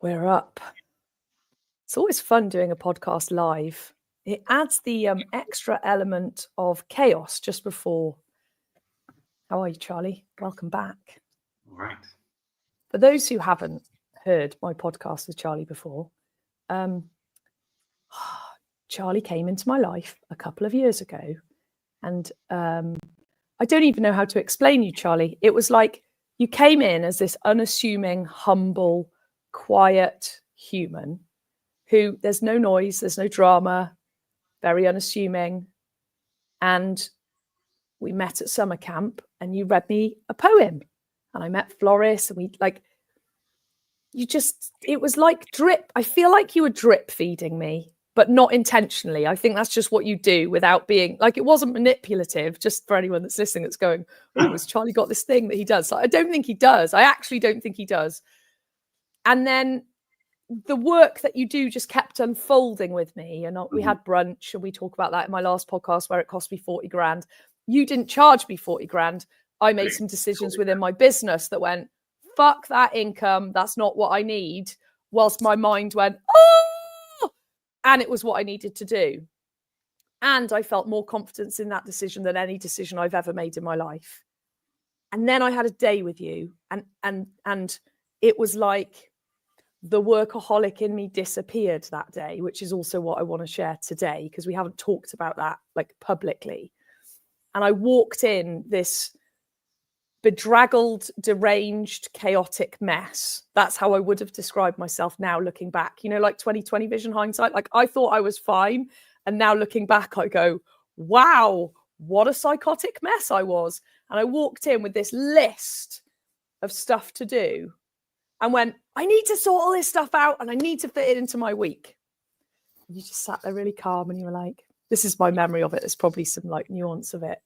We're up. It's always fun doing a podcast live. It adds the extra element of chaos just before. How are you, Charlie? Welcome back. All right. For those who haven't heard my podcast with Charlie before, Charlie came into my life a couple of years ago, and I don't even know how to explain you, Charlie. It was like you came in as this unassuming, humble, quiet human who there's no noise, there's no drama, very unassuming. And we met at summer camp and you read me a poem and I met Floris and it was like drip. I feel like you were drip feeding me, but not intentionally. I think that's just what you do without being like, it wasn't manipulative, just for anyone that's listening that's going, oh, has Charlie got this thing that he does? I don't think he does. I actually don't think he does. And then the work that you do just kept unfolding with me. And we had brunch and we talk about that in my last podcast where it cost me 40 grand. You didn't charge me 40 grand. I made some decisions within my business that went, fuck that income. That's not what I need. Whilst my mind went, oh, and it was what I needed to do. And I felt more confidence in that decision than any decision I've ever made in my life. And then I had a day with you and it was like, the workaholic in me disappeared that day, which is also what I want to share today, because we haven't talked about that like publicly. And I walked in this bedraggled, deranged, chaotic mess. That's how I would have described myself now looking back, like 2020 vision hindsight. Like I thought I was fine. And now looking back, I go, wow, what a psychotic mess I was. And I walked in with this list of stuff to do and went, I need to sort all this stuff out and I need to fit it into my week. And you just sat there really calm and you were like, this is my memory of it. There's probably some like nuance of it.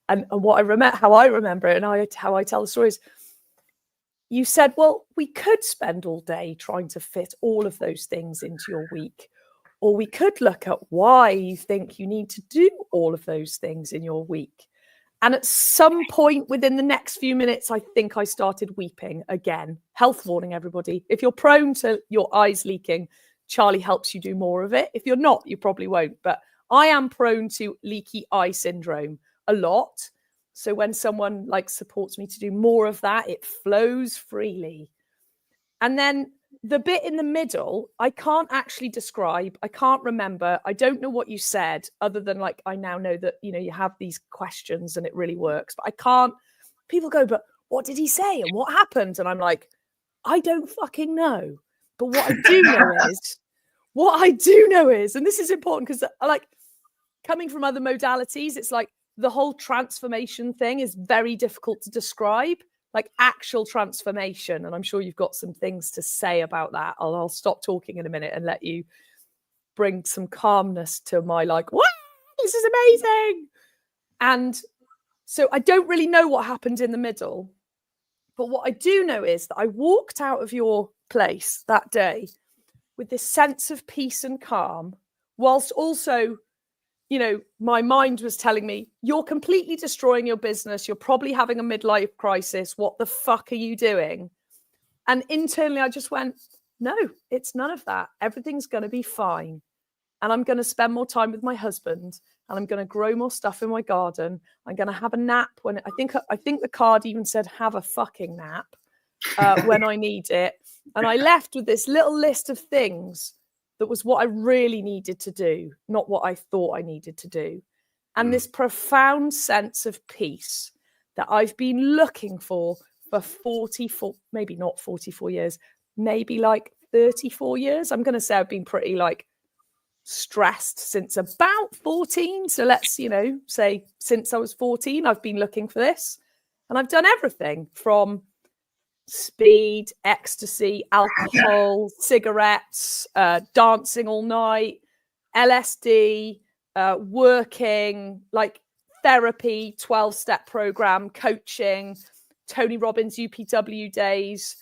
And what I remember, how I remember it and how I tell the stories, you said, well, we could spend all day trying to fit all of those things into your week. Or we could look at why you think you need to do all of those things in your week. And at some point within the next few minutes, I think I started weeping again. Health warning, everybody. If you're prone to your eyes leaking, Charlie helps you do more of it. If you're not, you probably won't. But I am prone to leaky eye syndrome a lot. So when someone supports me to do more of that, it flows freely. And then the bit in the middle, I can't actually describe. I can't remember. I don't know what you said other than I now know that, you have these questions and it really works, but I can't. People go, but what did he say? And what happened? And I'm like, I don't fucking know. But what I do know is, and this is important because coming from other modalities, it's like the whole transformation thing is very difficult to describe. Actual transformation. And I'm sure you've got some things to say about that. I'll stop talking in a minute and let you bring some calmness to my wow, this is amazing. And so I don't really know what happened in the middle. But what I do know is that I walked out of your place that day with this sense of peace and calm, whilst also my mind was telling me, you're completely destroying your business. You're probably having a midlife crisis. What the fuck are you doing? And internally, I just went, no, it's none of that. Everything's going to be fine. And I'm going to spend more time with my husband and I'm going to grow more stuff in my garden. I'm going to have a nap when I think the card even said, have a fucking nap when I need it. And I left with this little list of things that was what I really needed to do, not what I thought I needed to do. And this profound sense of peace that I've been looking for 44, maybe not 44 years, maybe 34 years. I'm going to say I've been pretty stressed since about 14. So let's, say since I was 14, I've been looking for this. And I've done everything from speed, ecstasy, alcohol, cigarettes, dancing all night, LSD, working, therapy, 12-step program, coaching, Tony Robbins UPW days,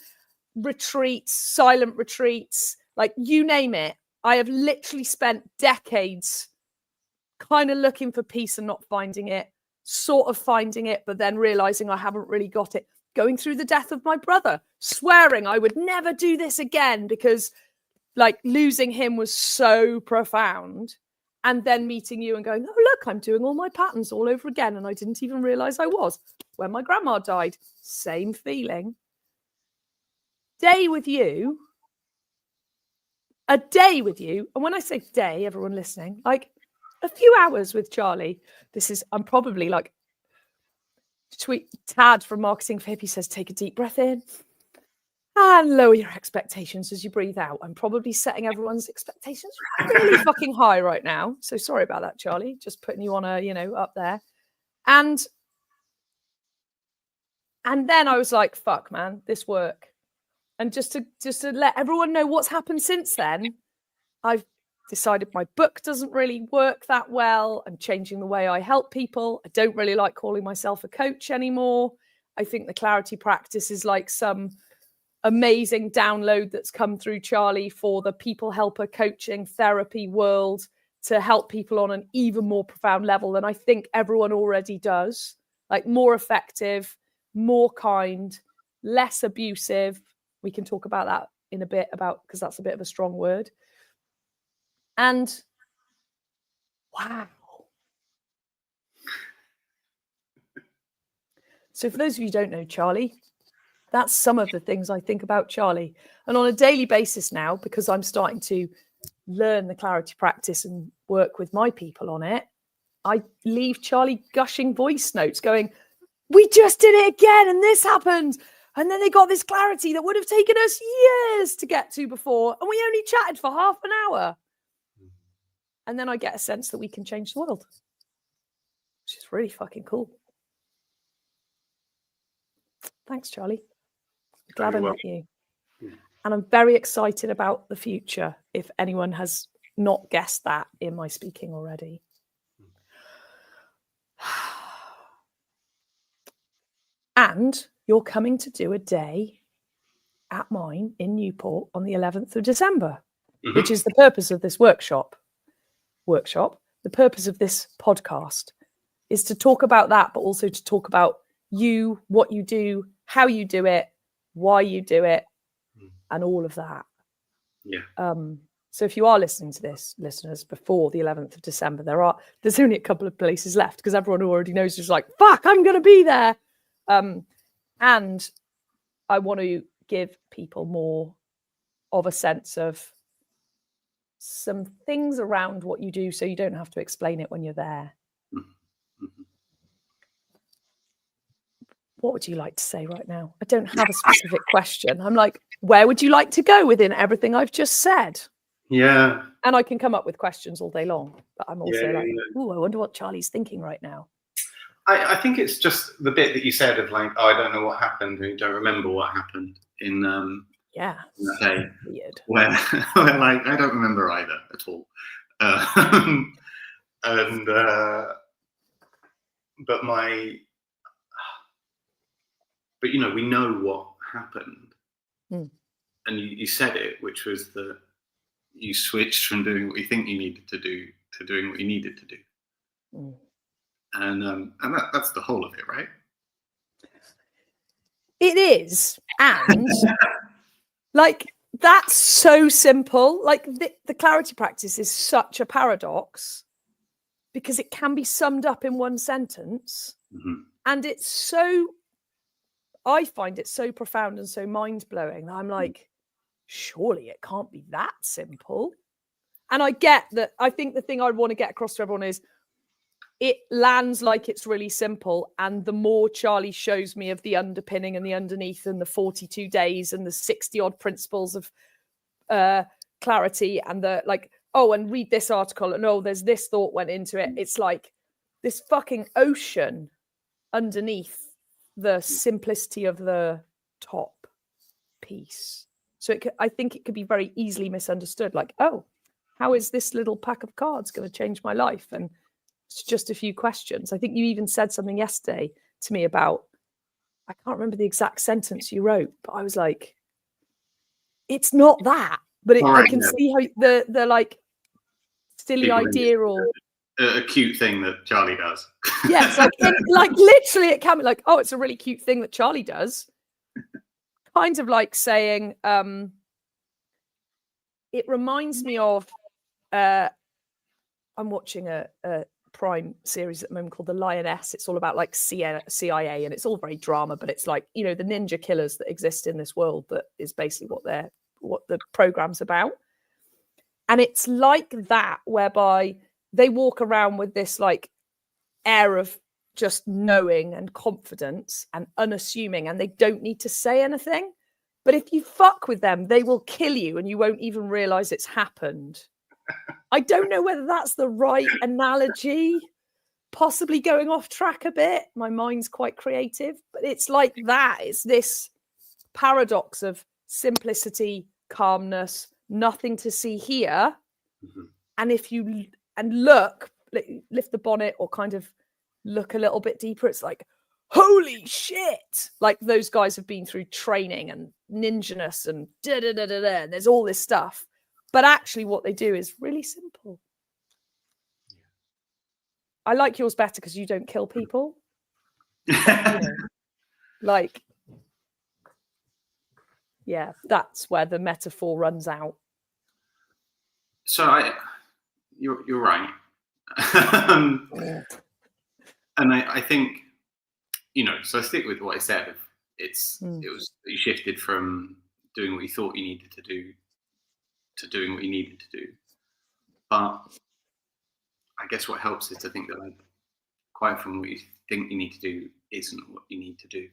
retreats, silent retreats, you name it. I have literally spent decades kind of looking for peace and not finding it, sort of finding it, but then realizing I haven't really got it. going through the death of my brother, swearing I would never do this again because like losing him was so profound. And then meeting you and going, oh, look, I'm doing all my patterns all over again. And I didn't even realize I was. When my grandma died, same feeling. Day with you, a day with you. And when I say day, everyone listening, like a few hours with Charlie. I'm probably like, Tad from Marketing for Hippie says, take a deep breath in and lower your expectations as you breathe out. I'm probably setting everyone's expectations really fucking high right now. So sorry about that, Charlie. Just putting you on up there. And then I was like, fuck, man, this work. And just to let everyone know what's happened since then, I've decided my book doesn't really work that well. I'm changing the way I help people. I don't really like calling myself a coach anymore. I think the clarity practice is like some amazing download that's come through Charlie for the people helper coaching therapy world to help people on an even more profound level than I think everyone already does. Like more effective, more kind, less abusive. We can talk about that in a bit because that's a bit of a strong word. And wow. So for those of you who don't know Charlie, that's some of the things I think about Charlie. And on a daily basis now, because I'm starting to learn the clarity practice and work with my people on it, I leave Charlie gushing voice notes going, we just did it again and this happened. And then they got this clarity that would have taken us years to get to before. And we only chatted for half an hour. And then I get a sense that we can change the world, which is really fucking cool. Thanks, Charlie. Glad I met you. And I'm very excited about the future, if anyone has not guessed that in my speaking already. And you're coming to do a day at mine in Newport on the 11th of December, which is the purpose of this workshop. The purpose of this podcast is to talk about that, but also to talk about you, what you do, how you do it, why you do it, and all of that. Yeah. So if you are listening to this, listeners, before the 11th of December, there's only a couple of places left because everyone already knows is like, fuck, I'm going to be there. And I want to give people more of a sense of some things around what you do so you don't have to explain it when you're there. What would you like to say right now? I don't have a specific question. I'm like, where would you like to go within everything I've just said? Yeah. And I can come up with questions all day long, but I'm also ooh, I wonder what Charlie's thinking right now. I think it's just the bit that you said of like, oh, I don't know what happened, and you don't remember what happened in that day. Weird. Where like, I don't remember either at all. But you know, we know what happened. And you said it, which was that you switched from doing what you think you needed to do to doing what you needed to do. And that's the whole of it, right? It is. And like, that's so simple. Like the clarity practice is such a paradox because it can be summed up in one sentence. And it's so, I find it so profound and so mind-blowing that I'm like, surely it can't be that simple. And I get that. I think the thing I want to get across to everyone is it lands like it's really simple. And the more Charlie shows me of the underpinning and the underneath and the 42 days and the 60 odd principles of clarity and the like, oh, and read this article and oh, there's this thought went into it. It's like this fucking ocean underneath the simplicity of the top piece. So I think it could be very easily misunderstood. Like, oh, how is this little pack of cards going to change my life? And it's just a few questions. I think you even said something yesterday to me about, I can't remember the exact sentence you wrote, but I was like, it's not that. But I can see how the like silly idea or a cute thing that Charlie does. Yes, like literally it can be like, oh, it's a really cute thing that Charlie does. kind of like saying, it reminds me of, I'm watching a Prime series at the moment called The Lioness. It's all about like CIA, and it's all very drama, but it's like, you know, the ninja killers that exist in this world. That is basically what the program's about. And it's like that, whereby they walk around with this like air of just knowing and confidence and unassuming, and they don't need to say anything. But if you fuck with them, they will kill you and you won't even realize it's happened. I don't know whether that's the right analogy, possibly going off track a bit. My mind's quite creative, but it's like that. It's this paradox of simplicity, calmness, nothing to see here. Mm-hmm. And if you look, lift the bonnet or kind of look a little bit deeper, it's like, holy shit! Like those guys have been through training and ninjaness and da-da-da-da-da. There's all this stuff. But actually what they do is really simple. Yeah. I like yours better because you don't kill people. You know, like, yeah, that's where the metaphor runs out. So you're right. And I think, you know, so I stick with what I said. It was you shifted from doing what you thought you needed to do to doing what you needed to do. But I guess what helps is to think that, like, quite often what you think you need to do isn't what you need to do.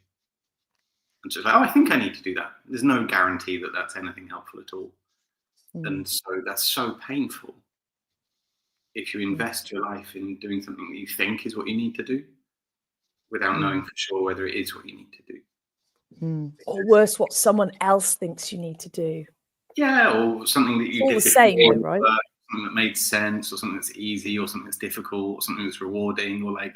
And so it's like, oh, I think I need to do that. There's no guarantee that that's anything helpful at all. And so that's so painful if you invest your life in doing something that you think is what you need to do without knowing for sure whether it is what you need to do. Or worse, what someone else thinks you need to do. Yeah, or something that you all did the same, though, right? Something that made sense, or something that's easy, or something that's difficult, or something that's rewarding, or like,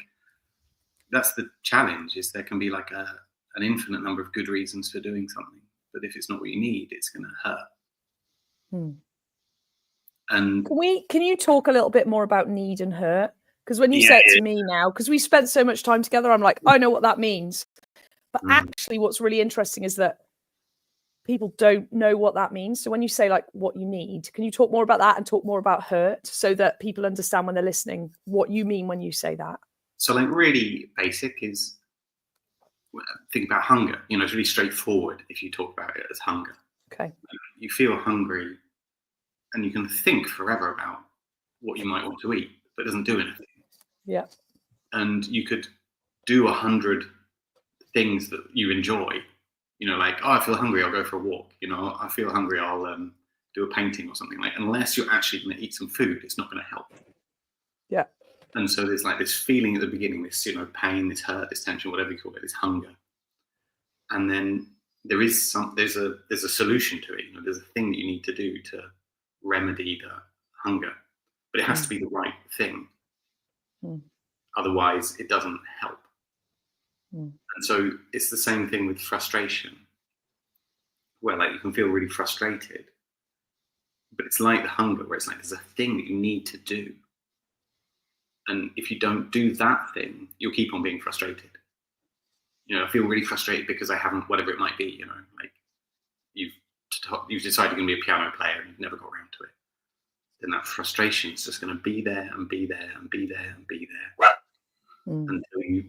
that's the challenge, is there can be like an infinite number of good reasons for doing something, but if it's not what you need, it's going to hurt. And can you talk a little bit more about need and hurt? Because when you say it to me now, because we spent so much time together, I'm like, I know what that means. But actually what's really interesting is that people don't know what that means. So when you say like what you need, can you talk more about that and talk more about hurt so that people understand when they're listening what you mean when you say that? So like really basic is, think about hunger. You know, it's really straightforward if you talk about it as hunger. Okay. You feel hungry and you can think forever about what you might want to eat, but it doesn't do anything. Yeah. And you could do 100 things that you enjoy. You know, like, oh, I feel hungry, I'll go for a walk. You know, I feel hungry, I'll do a painting or something. Like, unless you're actually going to eat some food, it's not going to help. Yeah. And so there's like this feeling at the beginning, this, you know, pain, this hurt, this tension, whatever you call it, this hunger. And then there's a solution to it. You know, there's a thing that you need to do to remedy the hunger, but it has to be the right thing. Otherwise, it doesn't help. And so it's the same thing with frustration, where like you can feel really frustrated, but it's like the hunger, where it's like there's a thing that you need to do. And if you don't do that thing, you'll keep on being frustrated. You know, I feel really frustrated because I haven't, whatever it might be, you know, like you've decided you're going to be a piano player and you've never got around to it. Then that frustration is just going to be there and be there and be there and be there until you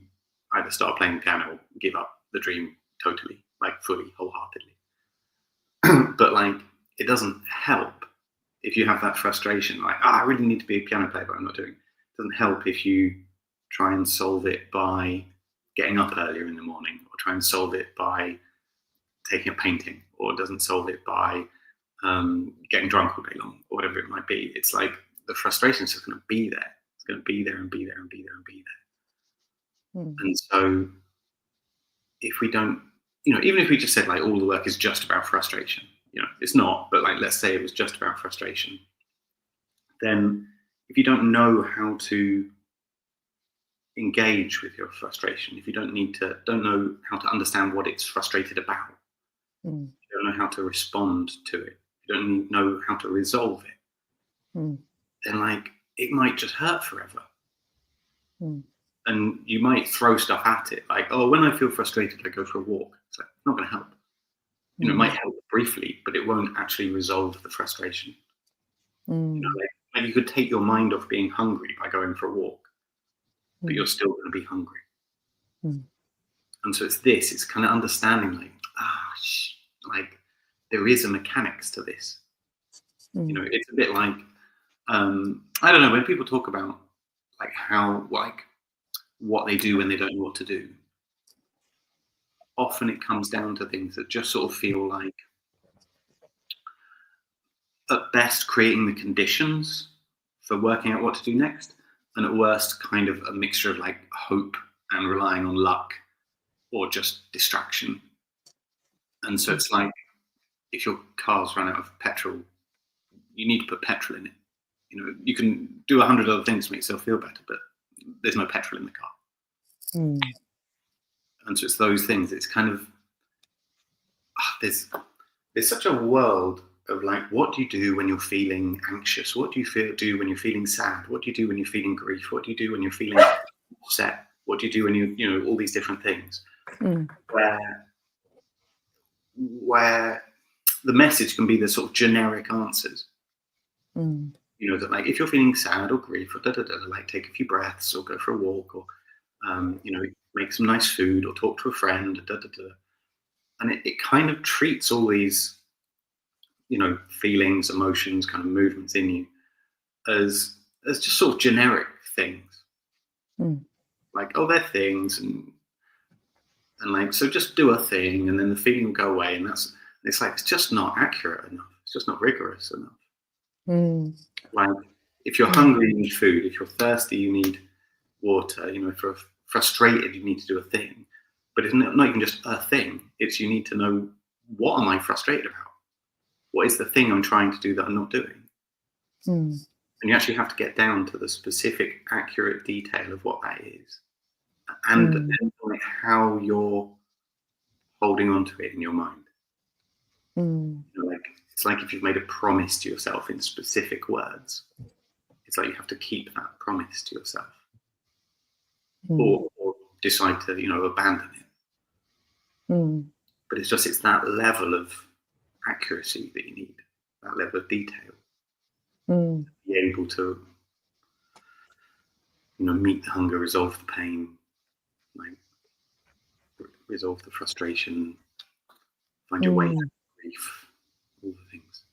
either start playing the piano or give up the dream totally, like fully, wholeheartedly. But like, it doesn't help if you have that frustration, like, I really need to be a piano player, but I'm not doing it. It doesn't help if you try and solve it by getting up earlier in the morning, or try and solve it by taking a painting, or it doesn't solve it by getting drunk all day long, or whatever it might be. It's like the frustration is just going to be there. It's going to be there and be there and be there and be there. And so if we don't, you know, even if we just said like all the work is just about frustration, you know, it's not, but like, let's say it was just about frustration, then if you don't know how to engage with your frustration, if you don't know how to understand what it's frustrated about, you don't know how to respond to it, you don't know how to resolve it, then like it might just hurt forever. And you might throw stuff at it, like, oh, when I feel frustrated, I go for a walk. It's like, not going to help. You know, it might help briefly, but it won't actually resolve the frustration. You know, like you could take your mind off being hungry by going for a walk, but you're still going to be hungry. And so it's kind of understanding like there is a mechanics to this. You know, it's a bit like, I don't know, when people talk about like how, like what they do when they don't know what to do, often it comes down to things that just sort of feel like, at best, creating the conditions for working out what to do next, and at worst, kind of a mixture of like hope and relying on luck or just distraction. And so it's like, if your car's run out of petrol, you need to put petrol in it. You know, you can do 100 other things to make yourself feel better, but there's no petrol in the car. And so it's those things. It's kind of, there's such a world of like, what do you do when you're feeling anxious? What do you do when you're feeling sad? What do you do when you're feeling grief? What do you do when you're feeling upset? What do you do when you know, all these different things, where the message can be the sort of generic answers. You know, that like, if you're feeling sad or grief or like take a few breaths or go for a walk or, you know, make some nice food or talk to a friend, and it kind of treats all these, you know, feelings, emotions, kind of movements in you as just sort of generic things. Like, oh, they're things, and like, so just do a thing and then the feeling will go away. And it's like, it's just not accurate enough. It's just not rigorous enough. Like, if you're hungry, you need food. If you're thirsty, you need water. You know, if you're frustrated, you need to do a thing. But it's not even just a thing. It's, you need to know, what am I frustrated about? What is the thing I'm trying to do that I'm not doing? And you actually have to get down to the specific, accurate detail of what that is. And then like how you're holding on to it in your mind. You know, like, it's like if you've made a promise to yourself in specific words, it's like you have to keep that promise to yourself, or decide to, you know, abandon it. But it's that level of accuracy that you need, that level of detail, to be able to, you know, meet the hunger, resolve the pain, like resolve the frustration, find your way through grief, all the things.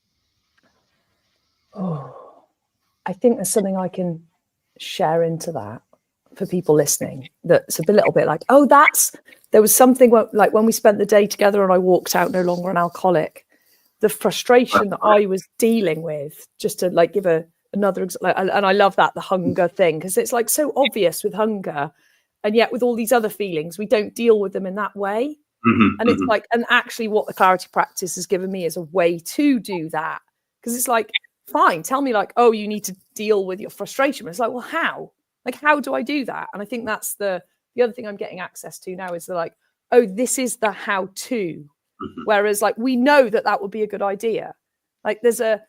I think there's something I can share into that for people listening that's a little bit like, there was something like when we spent the day together and I walked out no longer an alcoholic, the frustration that I was dealing with, just to like give another example, and I love that, the hunger thing, because it's like so obvious with hunger, and yet with all these other feelings, we don't deal with them in that way. And it's like, and actually what the clarity practice has given me is a way to do that. Because it's like, fine, tell me like, oh, you need to deal with your frustration. But it's like, well, how? Like, how do I do that? And I think that's the other thing I'm getting access to now is like, oh, this is the how to. Whereas like, we know that would be a good idea. Like there's a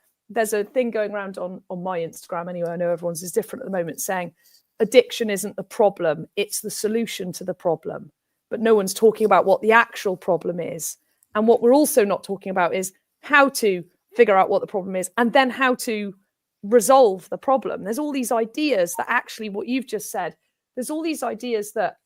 thing going around on my Instagram anyway, I know everyone's is different at the moment, saying addiction isn't the problem, it's the solution to the problem. But no one's talking about what the actual problem is. And what we're also not talking about is how to figure out what the problem is and then how to resolve the problem. There's all these ideas that actually, what you've just said, there's all these ideas that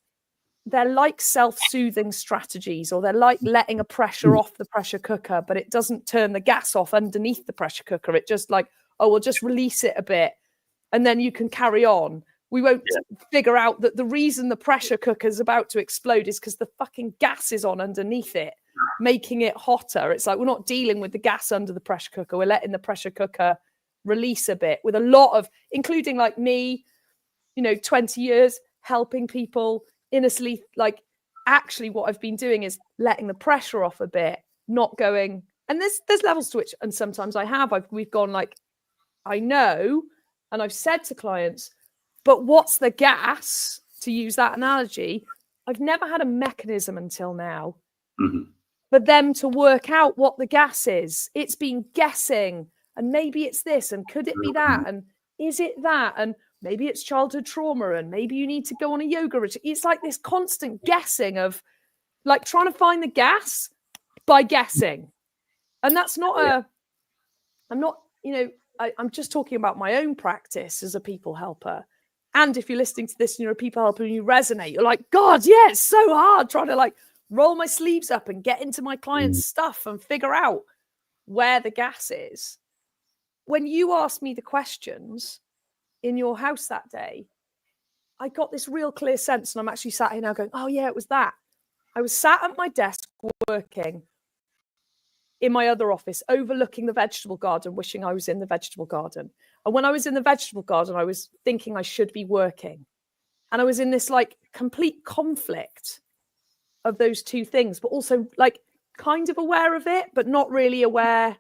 they're like self-soothing strategies, or they're like letting a pressure off the pressure cooker, but it doesn't turn the gas off underneath the pressure cooker. It just like, oh, we'll just release it a bit and then you can carry on. We won't figure out that the reason the pressure cooker is about to explode is because the fucking gas is on underneath it, making it hotter. It's like, we're not dealing with the gas under the pressure cooker. We're letting the pressure cooker release a bit, with a lot of, including like me, 20 years helping people inner sleep. Like, actually what I've been doing is letting the pressure off a bit, not going, and there's levels to which, and sometimes we've gone like, I know, and I've said to clients, but what's the gas, to use that analogy? I've never had a mechanism until now for them to work out what the gas is. It's been guessing, and maybe it's this, and could it be that, and is it that, and maybe it's childhood trauma, and maybe you need to go on a yoga retreat. It's like this constant guessing of like trying to find the gas. by guessing. And that's not I'm not, I'm just talking about my own practice as a people helper. And if you're listening to this and you're a people helper and you resonate, you're like, God, yeah, it's so hard trying to like roll my sleeves up and get into my client's stuff and figure out where the gas is. When you asked me the questions in your house that day, I got this real clear sense, and I'm actually sat here now going, oh yeah, it was that. I was sat at my desk working in my other office, overlooking the vegetable garden, wishing I was in the vegetable garden. And when I was in the vegetable garden, I was thinking I should be working. And I was in this like complete conflict of those two things, but also like kind of aware of it, but not really aware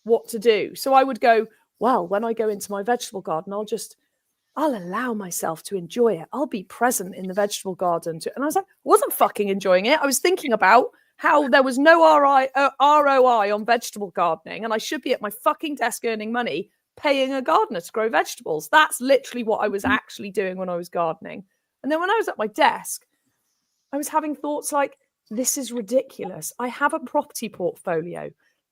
what to do. So I would go, well, when I go into my vegetable garden, I'll allow myself to enjoy it. I'll be present in the vegetable garden. And I was like, I wasn't fucking enjoying it. I was thinking about how there was no ROI on vegetable gardening, and I should be at my fucking desk earning money, paying a gardener to grow vegetables. That's literally what I was actually doing when I was gardening. And then when I was at my desk, I was having thoughts like, this is ridiculous. I have a property portfolio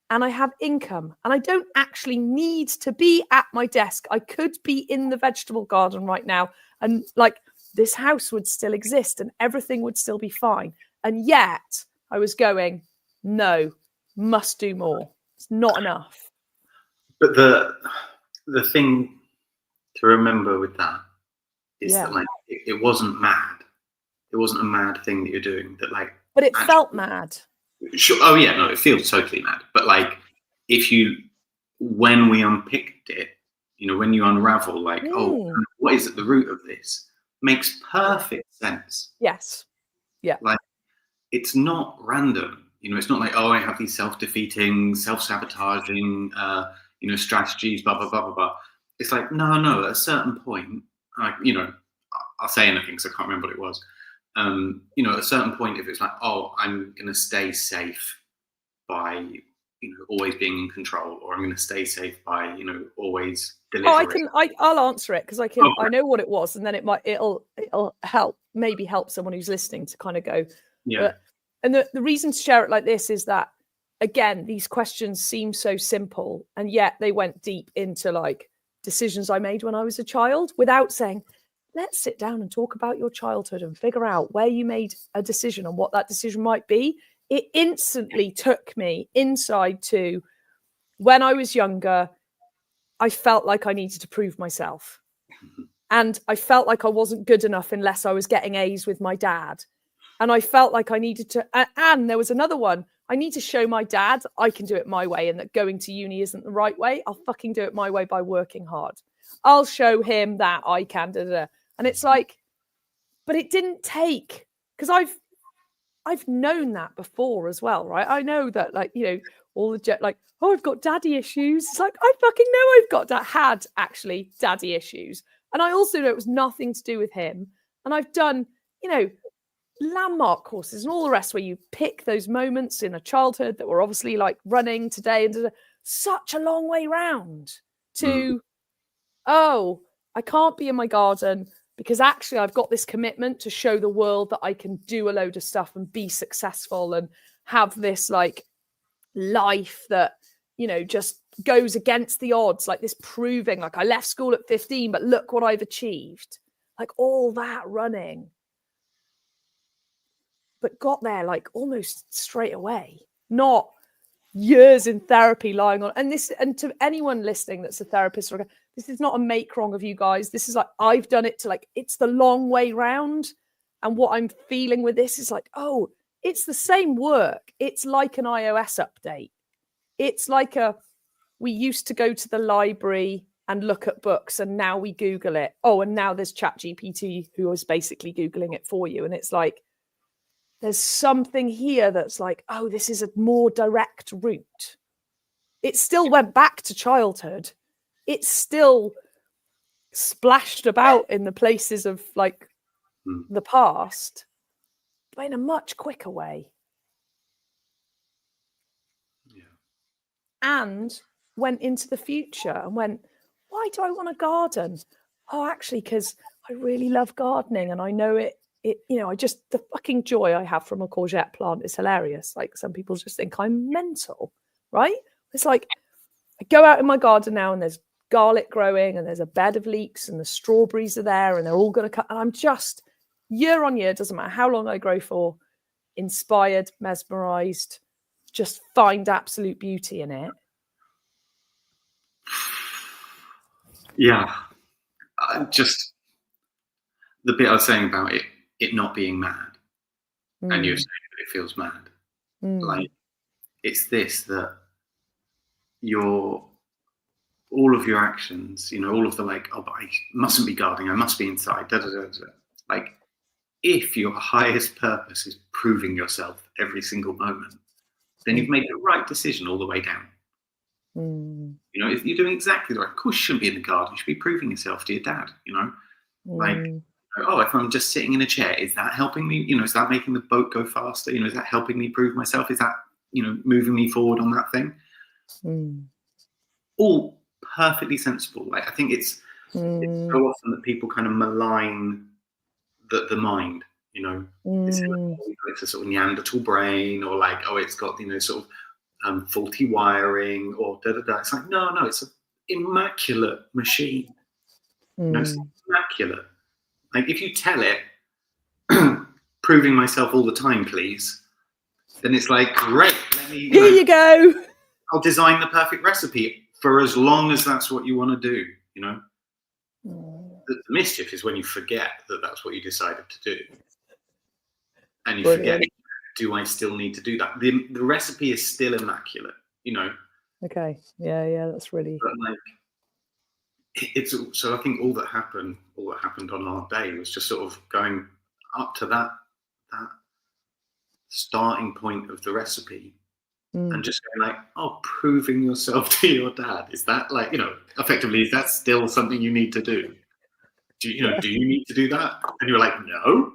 and I have income, and I don't actually need to be at my desk. I could be in the vegetable garden right now, and like this house would still exist and everything would still be fine. And yet I was going, no, must do more. It's not enough. But the thing to remember with that is that like it wasn't mad. It wasn't a mad thing that you're doing. That like, but it felt mad. Sure. Oh yeah, no, it feels totally mad. But like, when we unpicked it, when you unravel, like, oh, what is at the root of this? Makes perfect sense. Yes. Yeah. Like, it's not random. It's not like, oh, I have these self-defeating, self-sabotaging, strategies, blah, blah, blah, blah, blah. It's like, no, at a certain point, I'll say anything because I can't remember what it was. At a certain point, if it's like, oh, I'm going to stay safe by, always being in control, or I'm going to stay safe by, always delivering. I'll answer it because I know what it was, and then it'll help, maybe help someone who's listening to kind of go, yeah. And the reason to share it like this is that, again, these questions seem so simple, and yet they went deep into like decisions I made when I was a child without saying, let's sit down and talk about your childhood and figure out where you made a decision and what that decision might be. It instantly took me inside to when I was younger, I felt like I needed to prove myself. And I felt like I wasn't good enough unless I was getting A's with my dad. And I felt like I needed to, and there was another one. I need to show my dad I can do it my way, and that going to uni isn't the right way. I'll fucking do it my way by working hard. I'll show him that I can. And it's like, but it didn't take, because I've known that before as well, right? I know that, like, all the like, oh, I've got daddy issues. It's like, I fucking know I've had actually daddy issues. And I also know it was nothing to do with him. And I've done, landmark courses and all the rest where you pick those moments in a childhood that were obviously like running today, and such a long way round to, oh, I can't be in my garden because actually I've got this commitment to show the world that I can do a load of stuff and be successful and have this like life that, just goes against the odds, like this proving, like I left school at 15, but look what I've achieved. Like all that running. But got there like almost straight away, not years in therapy lying on. And to anyone listening that's a therapist, this is not a make wrong of you guys. This is like, I've done it to like, it's the long way round. And what I'm feeling with this is like, oh, it's the same work. It's like an iOS update. It's like we used to go to the library and look at books, and now we Google it. Oh, and now there's ChatGPT who is basically Googling it for you. And it's like, there's something here that's like, oh, this is a more direct route. It still went back to childhood. It's still splashed about in the places of like the past, but in a much quicker way. Yeah. And went into the future and went, why do I want a garden? Oh, actually, because I really love gardening and I know it just the fucking joy I have from a courgette plant is hilarious. Like, some people just think I'm mental, right? It's like, I go out in my garden now and there's garlic growing and there's a bed of leeks and the strawberries are there and they're all going to cut. And I'm just, year on year, doesn't matter how long I grow for, inspired, mesmerized, just find absolute beauty in it. Yeah. Just the bit I was saying about it not being mad, and you're saying that it feels mad. Like, it's this, that all of your actions, all of the like, oh, but I mustn't be gardening, I must be inside, da da da da. Like, if your highest purpose is proving yourself every single moment, then you've made the right decision all the way down. If you're doing exactly the right, of course you shouldn't be in the garden, you should be proving yourself to your dad, like, oh, if I'm just sitting in a chair, is that helping me? Is that making the boat go faster? Is that helping me prove myself? Is that, moving me forward on that thing? All perfectly sensible. Like, I think it's so often that people kind of malign the mind, it's a sort of Neanderthal brain, or like, oh, it's got, sort of faulty wiring, or da da da. It's like, no, it's an immaculate machine. It's immaculate. Like, if you tell it, proving myself all the time, please, then it's like, great, here you go. I'll design the perfect recipe for as long as that's what you want to do, The mischief is when you forget that that's what you decided to do. And you forget, do I still need to do that? The recipe is still immaculate, Okay. Yeah, that's really... But like, so I think all that happened on our day was just sort of going up to that starting point of the recipe, and just going like, oh, proving yourself to your dad, is that like, effectively, is that still something you need to do? Do you need to do that? And you're like, no.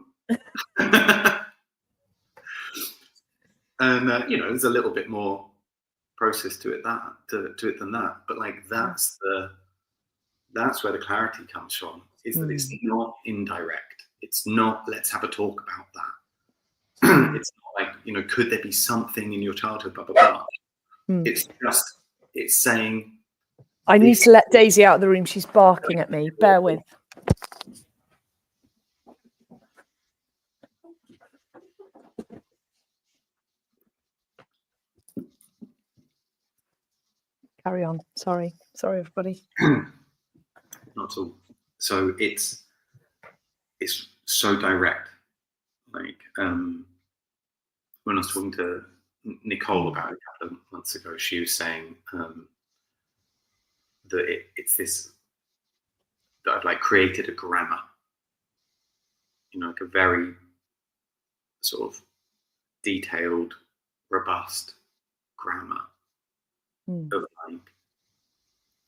And there's a little bit more process to it than that, but like, that's where the clarity comes from, is that it's not indirect. It's not, let's have a talk about that. It's not like, could there be something in your childhood, blah, blah, blah. It's saying, I need to let Daisy out of the room. She's barking at me. Bear with. Carry on. Sorry, everybody. Not at all. So it's so direct. Like, when I was talking to Nicole about it a couple of months ago, she was saying that it's this, that I've like created a grammar, like a very sort of detailed, robust grammar of like,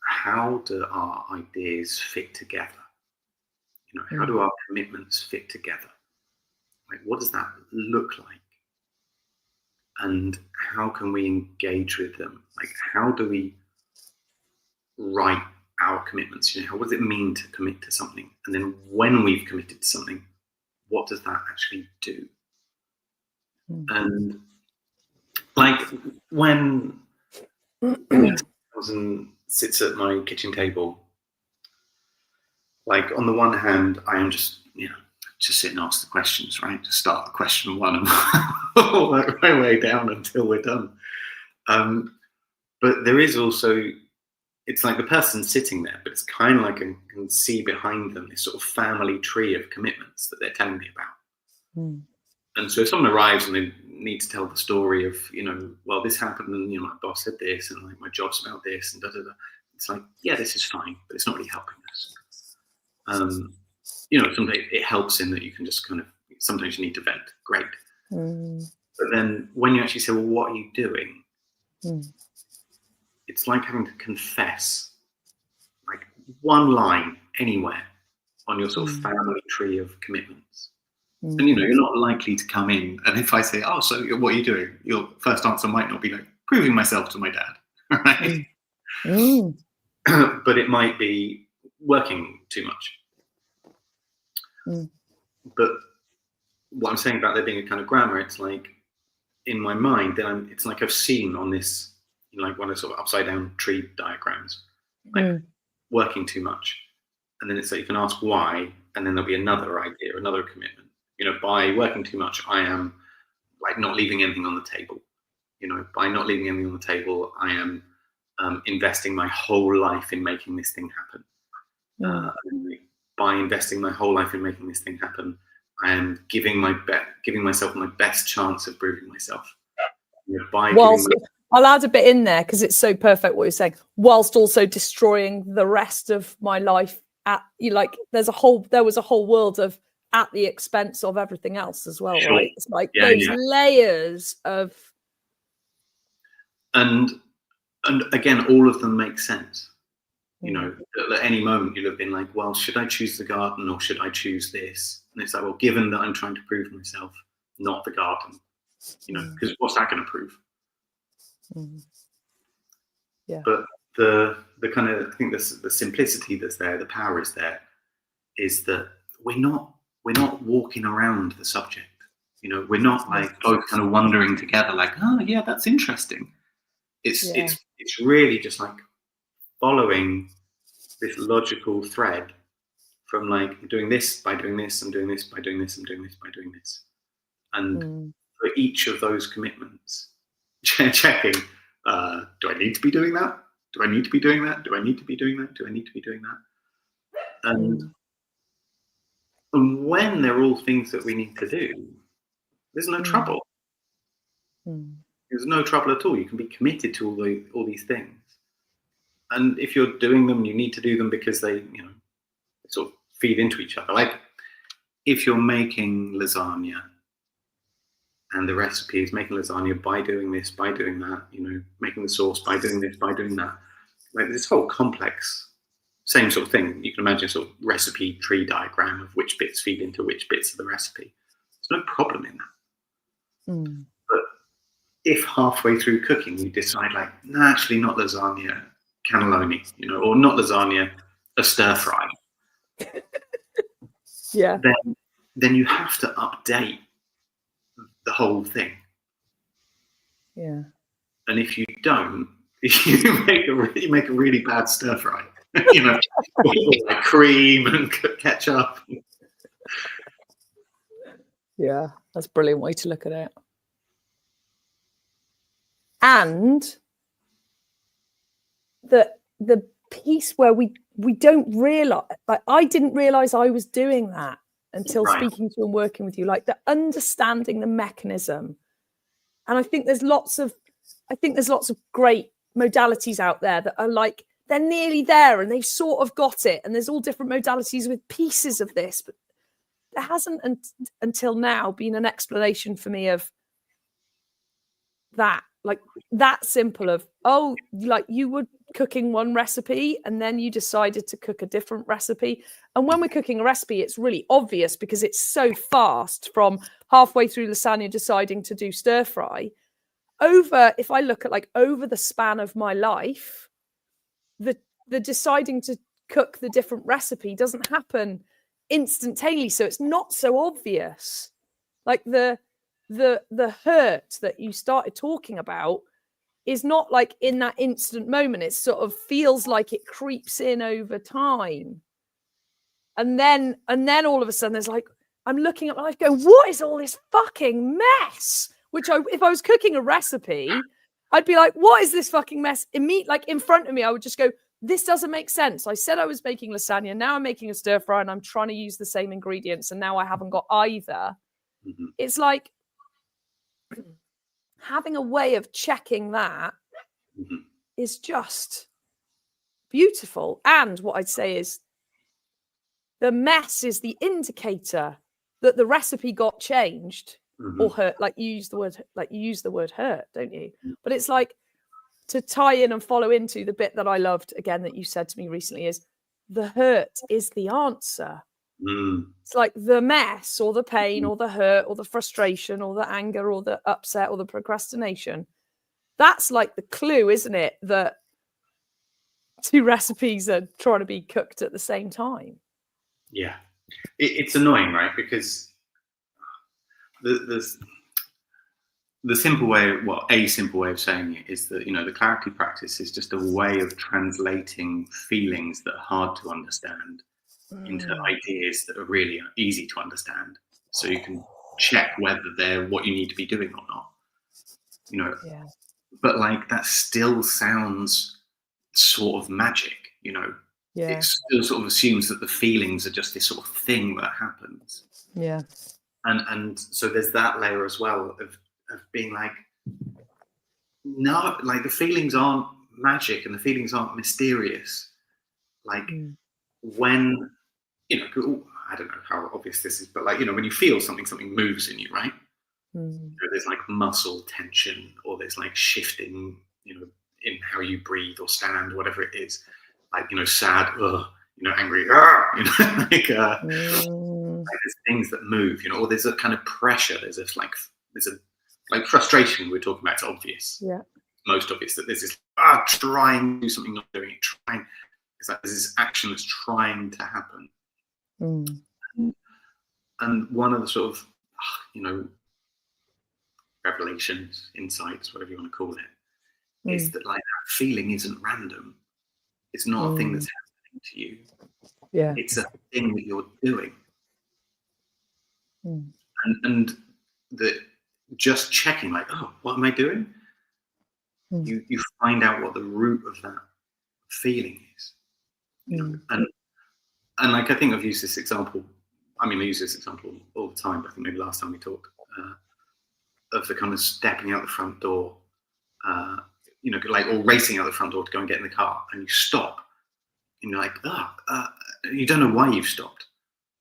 how do our ideas fit together? How do our commitments fit together? Like, what does that look like? And how can we engage with them? Like, how do we write our commitments? What does it mean to commit to something? And then when we've committed to something, what does that actually do? And like, when sits at my kitchen table, like, on the one hand, I am just sit and ask the questions, right? Just start at question one and work my way down until we're done. But there is also, it's like the person sitting there, but it's kind of like I can see behind them this sort of family tree of commitments that they're telling me about. And so if someone arrives and they need to tell the story of, well, this happened and, my boss said this and like my job's about this and da da da. It's like, yeah, this is fine, but it's not really helping us. Sometimes it helps in that you can just kind of, sometimes you need to vent. Great. But then when you actually say, well, what are you doing? It's like having to confess like one line anywhere on your sort of family tree of commitments. And, you're not likely to come in. And if I say, oh, so what are you doing? Your first answer might not be like, proving myself to my dad. Right? But it might be working too much. But what I'm saying about there being a kind of grammar, it's like in my mind, then it's like I've seen on this, like one of sort of upside down tree diagrams, like working too much. And then it's like you can ask why, and then there'll be another idea, another commitment. By working too much, I am like not leaving anything on the table. By not leaving anything on the table, I am investing my whole life in making this thing happen. By investing my whole life in making this thing happen, I am giving myself my best chance of proving myself. I'll add a bit in there because it's so perfect what you're saying. Whilst also destroying the rest of my life there was a whole world of at the expense of everything else as well, right? It's like those layers of. And again, all of them make sense. At any moment you'll have been like, well, should I choose the garden or should I choose this? And it's like, well, given that I'm trying to prove myself, not the garden, because what's that going to prove? Yeah. But the kind of, I think the simplicity that's there, the power is there, is that we're not walking around the subject. We're not like both kind of wondering together, like, oh yeah, that's interesting. It's really just like following this logical thread from like doing this by doing this, I'm doing this by doing this, I'm doing this by doing this. And for each of those commitments, checking, do I need to be doing that? Do I need to be doing that? Do I need to be doing that? Do I need to be doing that? And when they're all things that we need to do, there's no trouble. There's no trouble at all. You can be committed to all these things. And if you're doing them, you need to do them because they sort of feed into each other. Like if you're making lasagna and the recipe is making lasagna by doing this, by doing that, making the sauce by doing this, by doing that, like this whole complex, same sort of thing. You can imagine sort of recipe tree diagram of which bits feed into which bits of the recipe. There's no problem in that. But if halfway through cooking you decide like, no, actually not lasagna, cannelloni, or not lasagna, a stir fry. Yeah. Then you have to update the whole thing. Yeah. And if you don't, you make a really bad stir fry. Like cream and ketchup. Yeah, that's a brilliant way to look at it. And the piece where we don't realize, like I didn't realize I was doing that until speaking to and working with you, like the understanding the mechanism. And I think there's lots of great modalities out there that are like, they're nearly there and they've sort of got it. And there's all different modalities with pieces of this, but there hasn't until now been an explanation for me of that, like that simple of, oh, like you were cooking one recipe and then you decided to cook a different recipe. And when we're cooking a recipe, it's really obvious because it's so fast, from halfway through lasagna deciding to do stir fry. If I look at like over the span of my life, the deciding to cook the different recipe doesn't happen instantaneously, so it's not so obvious. Like the hurt that you started talking about is not like in that instant moment. It sort of feels like it creeps in over time, and then all of a sudden there's like, I'm looking at my life going, what is all this fucking mess? Which if I was cooking a recipe, I'd be like, what is this fucking mess? Like in front of me, I would just go, this doesn't make sense. I said I was making lasagna. Now I'm making a stir fry and I'm trying to use the same ingredients. And now I haven't got either. Mm-hmm. It's like having a way of checking that is just beautiful. And what I'd say is the mess is the indicator that the recipe got changed or hurt. Like you use the word hurt, don't you? But it's like, to tie in and follow into the bit that I loved again that you said to me recently is the hurt is the answer. It's like the mess or the pain or the hurt or the frustration or the anger or the upset or the procrastination. That's like the clue, isn't it? That two recipes are trying to be cooked at the same time. Yeah. It's annoying, right? Because the simple way, well, a simple way of saying it is that, the clarity practice is just a way of translating feelings that are hard to understand into ideas that are really easy to understand. So you can check whether they're what you need to be doing or not. Yeah. But like that still sounds sort of magic, Yeah. It still sort of assumes that the feelings are just this sort of thing that happens. Yeah. And so there's that layer as well of being like, no, like the feelings aren't magic and the feelings aren't mysterious. Like when, I don't know how obvious this is, but like, when you feel something moves in you, right? There's like muscle tension, or there's like shifting, in how you breathe or stand, whatever it is. Like, sad, angry, like there's things that move, or there's a kind of pressure. There's a like frustration we're talking about. It's obvious. Yeah. Most obvious that there's this trying to do something, not doing it, trying. It's like there's this action that's trying to happen. And one of the sort of, revelations, insights, whatever you want to call it, is that like that feeling isn't random. It's not a thing that's happening to you. Yeah. It's a thing that you're doing. And that just checking, like, oh, what am I doing? You find out what the root of that feeling is. And like, I think I've used this example. I mean, I use this example all the time, but I think maybe last time we talked, of the kind of stepping out the front door, like, or racing out the front door to go and get in the car, and you stop, and you're like, you don't know why you've stopped,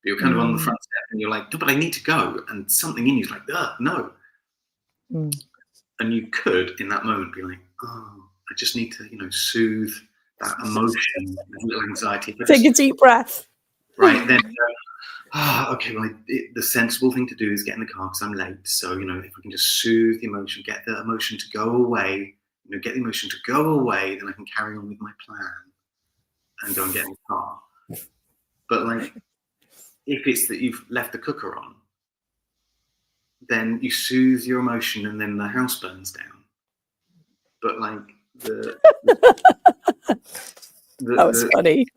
but you're kind of on the front step, and you're like, no, but I need to go, and something in you's like, no. And you could, in that moment, be like, I just need to, soothe that emotion, that little anxiety. Take a deep breath. Right, then okay, well, the sensible thing to do is get in the car because I'm late. So, if I can just soothe the emotion, get the emotion to go away, get the emotion to go away, then I can carry on with my plan and go and get in the car. But like, if it's that you've left the cooker on, then you soothe your emotion and then the house burns down. But like that was funny.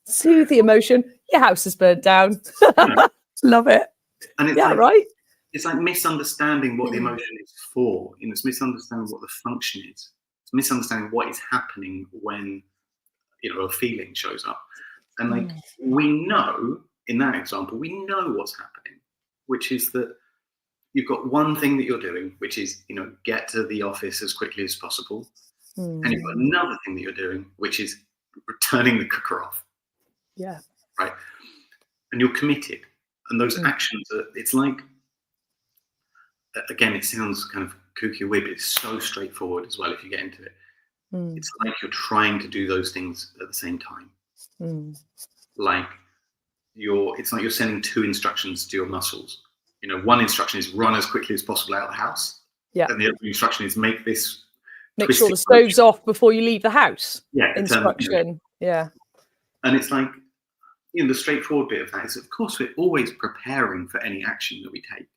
Soothe the emotion. Your house has burned down. Love it. And it's right. It's like misunderstanding what the emotion is for. It's misunderstanding what the function is. It's misunderstanding what is happening when a feeling shows up. And like we know in that example, we know what's happening, which is that you've got one thing that you're doing, which is get to the office as quickly as possible. And you've got another thing that you're doing, which is returning the cooker off. Yeah. Right. And you're committed. And those actions it's like, again, it sounds kind of kooky or weird, but it's so straightforward as well if you get into it. It's like you're trying to do those things at the same time. Like it's like you're sending two instructions to your muscles. One instruction is run as quickly as possible out of the house. Yeah. And the other instruction is make sure the stove's off before you leave the house. Yeah. Instruction. Yeah. And it's like, the straightforward bit of that is, of course, we're always preparing for any action that we take.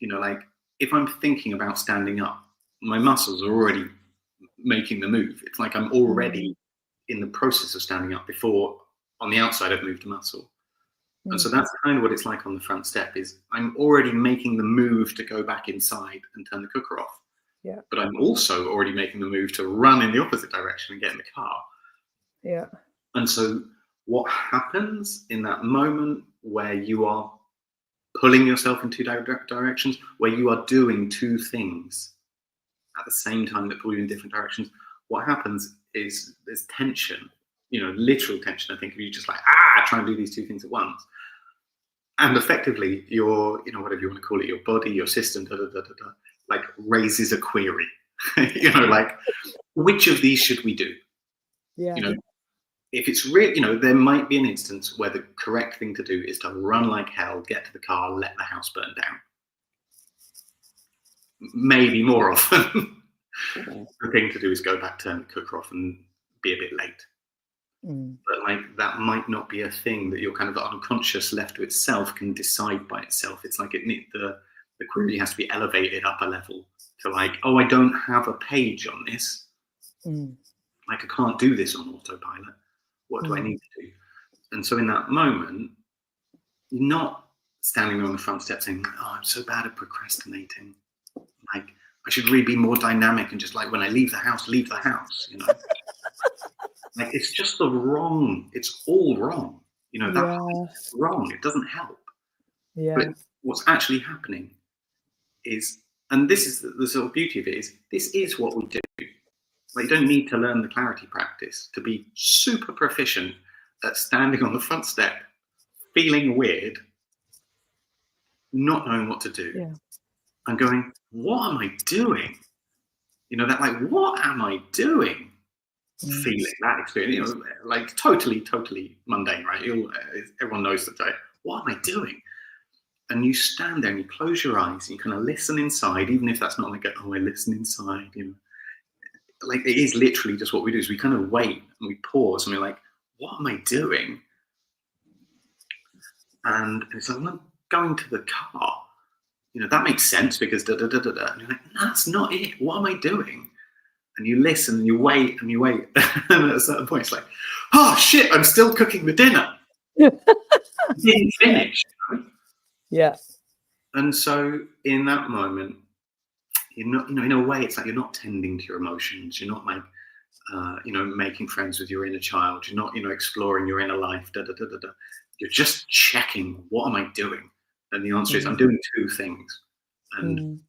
Like if I'm thinking about standing up, my muscles are already making the move. It's like I'm already in the process of standing up before on the outside I've moved a muscle. And so that's kind of what it's like on the front step is I'm already making the move to go back inside and turn the cooker off. Yeah. But I'm also already making the move to run in the opposite direction and get in the car. Yeah. And so what happens in that moment where you are pulling yourself in two directions, where you are doing two things at the same time that pull you in different directions, what happens is there's tension, literal tension. I think if you just like, try and do these two things at once. And effectively your, whatever you want to call it, your body, your system, like raises a query, like, which of these should we do? Yeah. If it's really, there might be an instance where the correct thing to do is to run like hell, get to the car, let the house burn down. Maybe more often, the thing to do is go back, turn the cooker off, and be a bit late. But like that might not be a thing that your kind of unconscious left to itself can decide by itself. It's like the query has to be elevated up a level to like, oh, I don't have a page on this. Like I can't do this on autopilot. What do I need to do? And so in that moment, you're not standing on the front step saying, oh, I'm so bad at procrastinating. Like I should really be more dynamic and just like when I leave the house, you know. Like it's just it's all wrong. You know, that's wrong. It doesn't help. Yeah. But what's actually happening is, and this is the sort of beauty of it, is this is what we do. Like you don't need to learn the clarity practice to be super proficient at standing on the front step, feeling weird, not knowing what to do, and going, what am I doing? You know, that like, what am I doing? Feeling that experience, you know, like totally mundane, right? Everyone knows that. What am I doing? And you stand there and you close your eyes and you kind of listen inside, even if that's not like, oh, I listen inside, you know. Like it is literally just what we do is we kind of wait and we pause and we're like, what am I doing? And it's like, I'm going to the car. You know, that makes sense because da da da da da. And you're like, that's not it. What am I doing? And you listen and you wait and you wait. And at a certain point, it's like, oh shit, I'm still cooking the dinner. Didn't finish. Right? Yeah. And so in that moment, you're not, you know, in a way, it's like you're not tending to your emotions. You're not like, you know, making friends with your inner child. You're not, you know, exploring your inner life. Da da da da da. You're just checking, what am I doing? And the answer is, I'm doing two things. And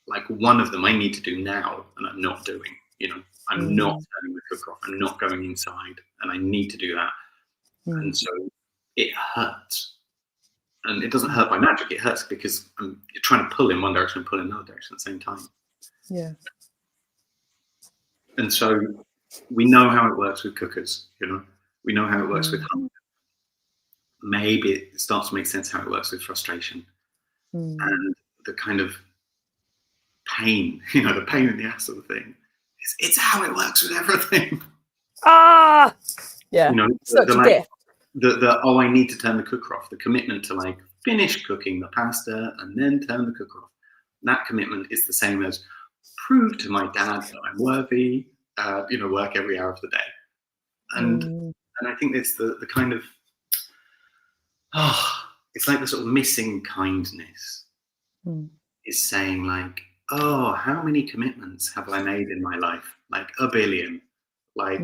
like one of them I need to do now and I'm not doing, you know, I'm not turning the cook off, I'm not going inside and I need to do that. And so it hurts. And it doesn't hurt by magic, it hurts because you're trying to pull in one direction and pull in another direction at the same time. Yeah. And so we know how it works with cookers, you know, we know how it works with hunger. Maybe it starts to make sense how it works with frustration. And the kind of pain, you know, the pain in the ass of the thing. It's how it works with everything. Yeah. You know, oh, I need to turn the cooker off. The commitment to like finish cooking the pasta and then turn the cooker off. That commitment is the same as prove to my dad that I'm worthy, you know, work every hour of the day. And I think it's the kind of, it's like the sort of missing kindness is saying like, oh, how many commitments have I made in my life? Like 1 billion. Like,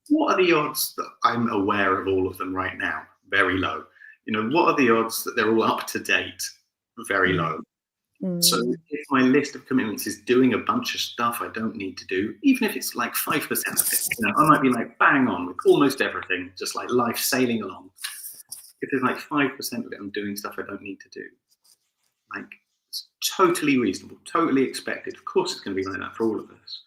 what are the odds that I'm aware of all of them right now? Very low. You know, what are the odds that they're all up to date? Very low. So if my list of commitments is doing a bunch of stuff I don't need to do, even if it's like 5% of it, you know, I might be like bang on with almost everything, just like life sailing along. If there's like 5% of it I'm doing stuff I don't need to do, like it's totally reasonable, totally expected. Of course it's going to be like that for all of us,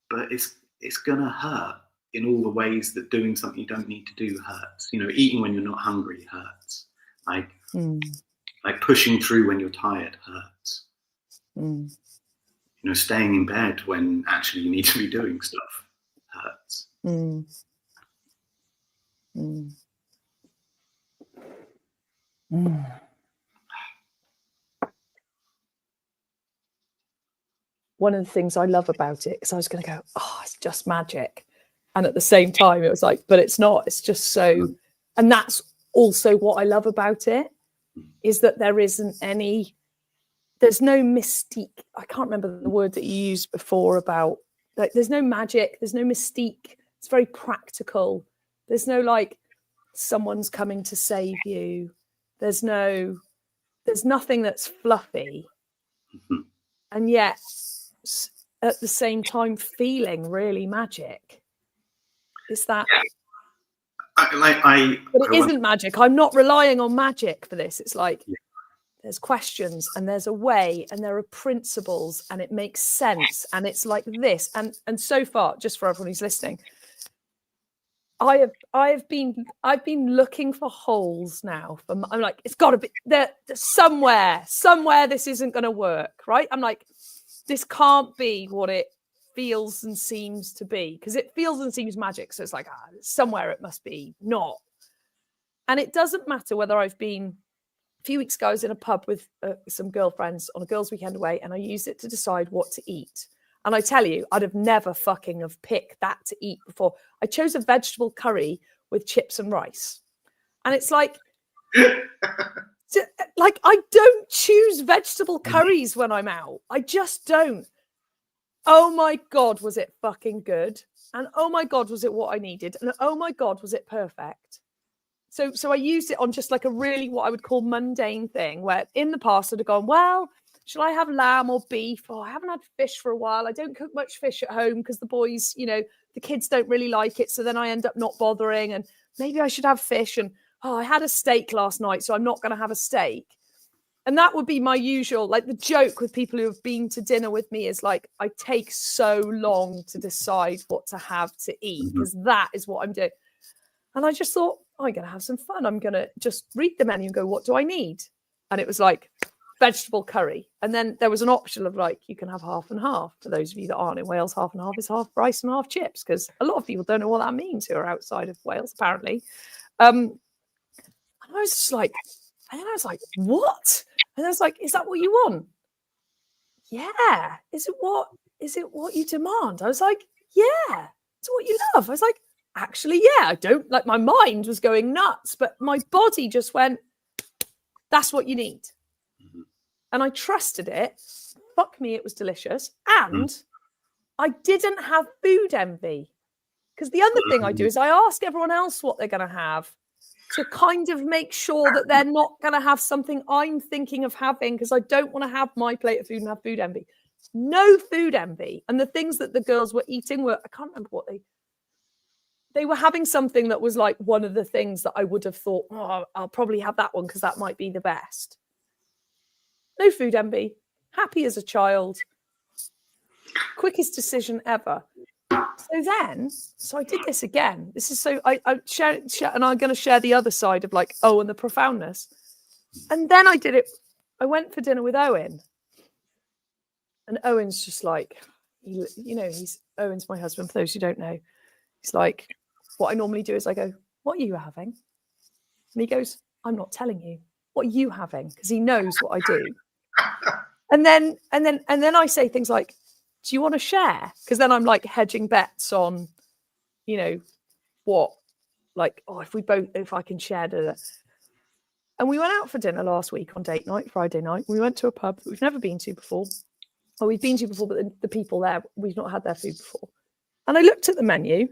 but it's going to hurt in all the ways that doing something you don't need to do hurts. You know, eating when you're not hungry hurts. Like pushing through when you're tired hurts. You know, staying in bed when actually you need to be doing stuff hurts. One of the things I love about it, because I was going to go, oh, it's just magic. And at the same time, it was like, but it's not. It's just so, and that's also what I love about it, is that there isn't any, there's no mystique. I can't remember the word that you used before about, like, there's no magic, there's no mystique. It's very practical. There's no like, someone's coming to save you. There's nothing that's fluffy. And yet, at the same time, feeling really magic. Is that? Yeah. But it isn't magic. I'm not relying on magic for this. It's like there's questions and there's a way and there are principles and it makes sense and it's like this. And so far, just for everyone who's listening, I've been looking for holes now. I'm like, it's got to be there somewhere this isn't going to work, right? I'm like, this can't be what it feels and seems to be, because it feels and seems magic. So it's like, somewhere it must be not. And it doesn't matter whether I've been, a few weeks ago, I was in a pub with some girlfriends on a girls' weekend away, and I used it to decide what to eat. And I tell you, I'd have never fucking have picked that to eat before. I chose a vegetable curry with chips and rice. And it's like, I don't choose vegetable curries when I'm out. I just don't. Oh my God, was it fucking good? And oh my God, was it what I needed? And oh my God, was it perfect? So I used it on just like a really what I would call mundane thing, where in the past I'd have gone, well, shall I have lamb or beef? Oh, I haven't had fish for a while. I don't cook much fish at home because the boys, the kids don't really like it. So then I end up not bothering, and maybe I should have fish. And I had a steak last night, so I'm not going to have a steak. And that would be my usual, like the joke with people who have been to dinner with me is like, I take so long to decide what to have to eat because that is what I'm doing. And I just thought, I'm going to have some fun. I'm going to just read the menu and go, what do I need? And it was like vegetable curry. And then there was an option of like, you can have half and half. For those of you that aren't in Wales, half and half is half rice and half chips, because a lot of people don't know what that means who are outside of Wales, apparently. And I was just like, and then I was like, what? And I was like, is that what you want? Yeah. Is it what you demand? I was like, yeah. It's what you love. I was like, actually, yeah, I don't, like, my mind was going nuts, but my body just went, that's what you need. And I trusted it. Fuck me, it was delicious. And I didn't have food envy. Because the other thing I do is I ask everyone else what they're going to have to kind of make sure that they're not going to have something I'm thinking of having, because I don't want to have my plate of food and have food envy. No food envy. And the things that the girls were eating were, I can't remember what they were having something that was like one of the things that I would have thought, I'll probably have that one because that might be the best. No food envy. Happy as a child. Quickest decision ever. So I did this again. This is so I share, and I'm going to share the other side of like, and the profoundness. And then I did it. I went for dinner with Owen. And Owen's just like, Owen's my husband, for those who don't know. He's like, what I normally do is I go, what are you having? And he goes, I'm not telling you. What are you having? Because he knows what I do. And then I say things like, do you want to share? Because then I'm like hedging bets on, what, like, if I can share. And we went out for dinner last week on date night, Friday night. We went to a pub that we've never been to before. Or we've been to before, but the people there, we've not had their food before. And I looked at the menu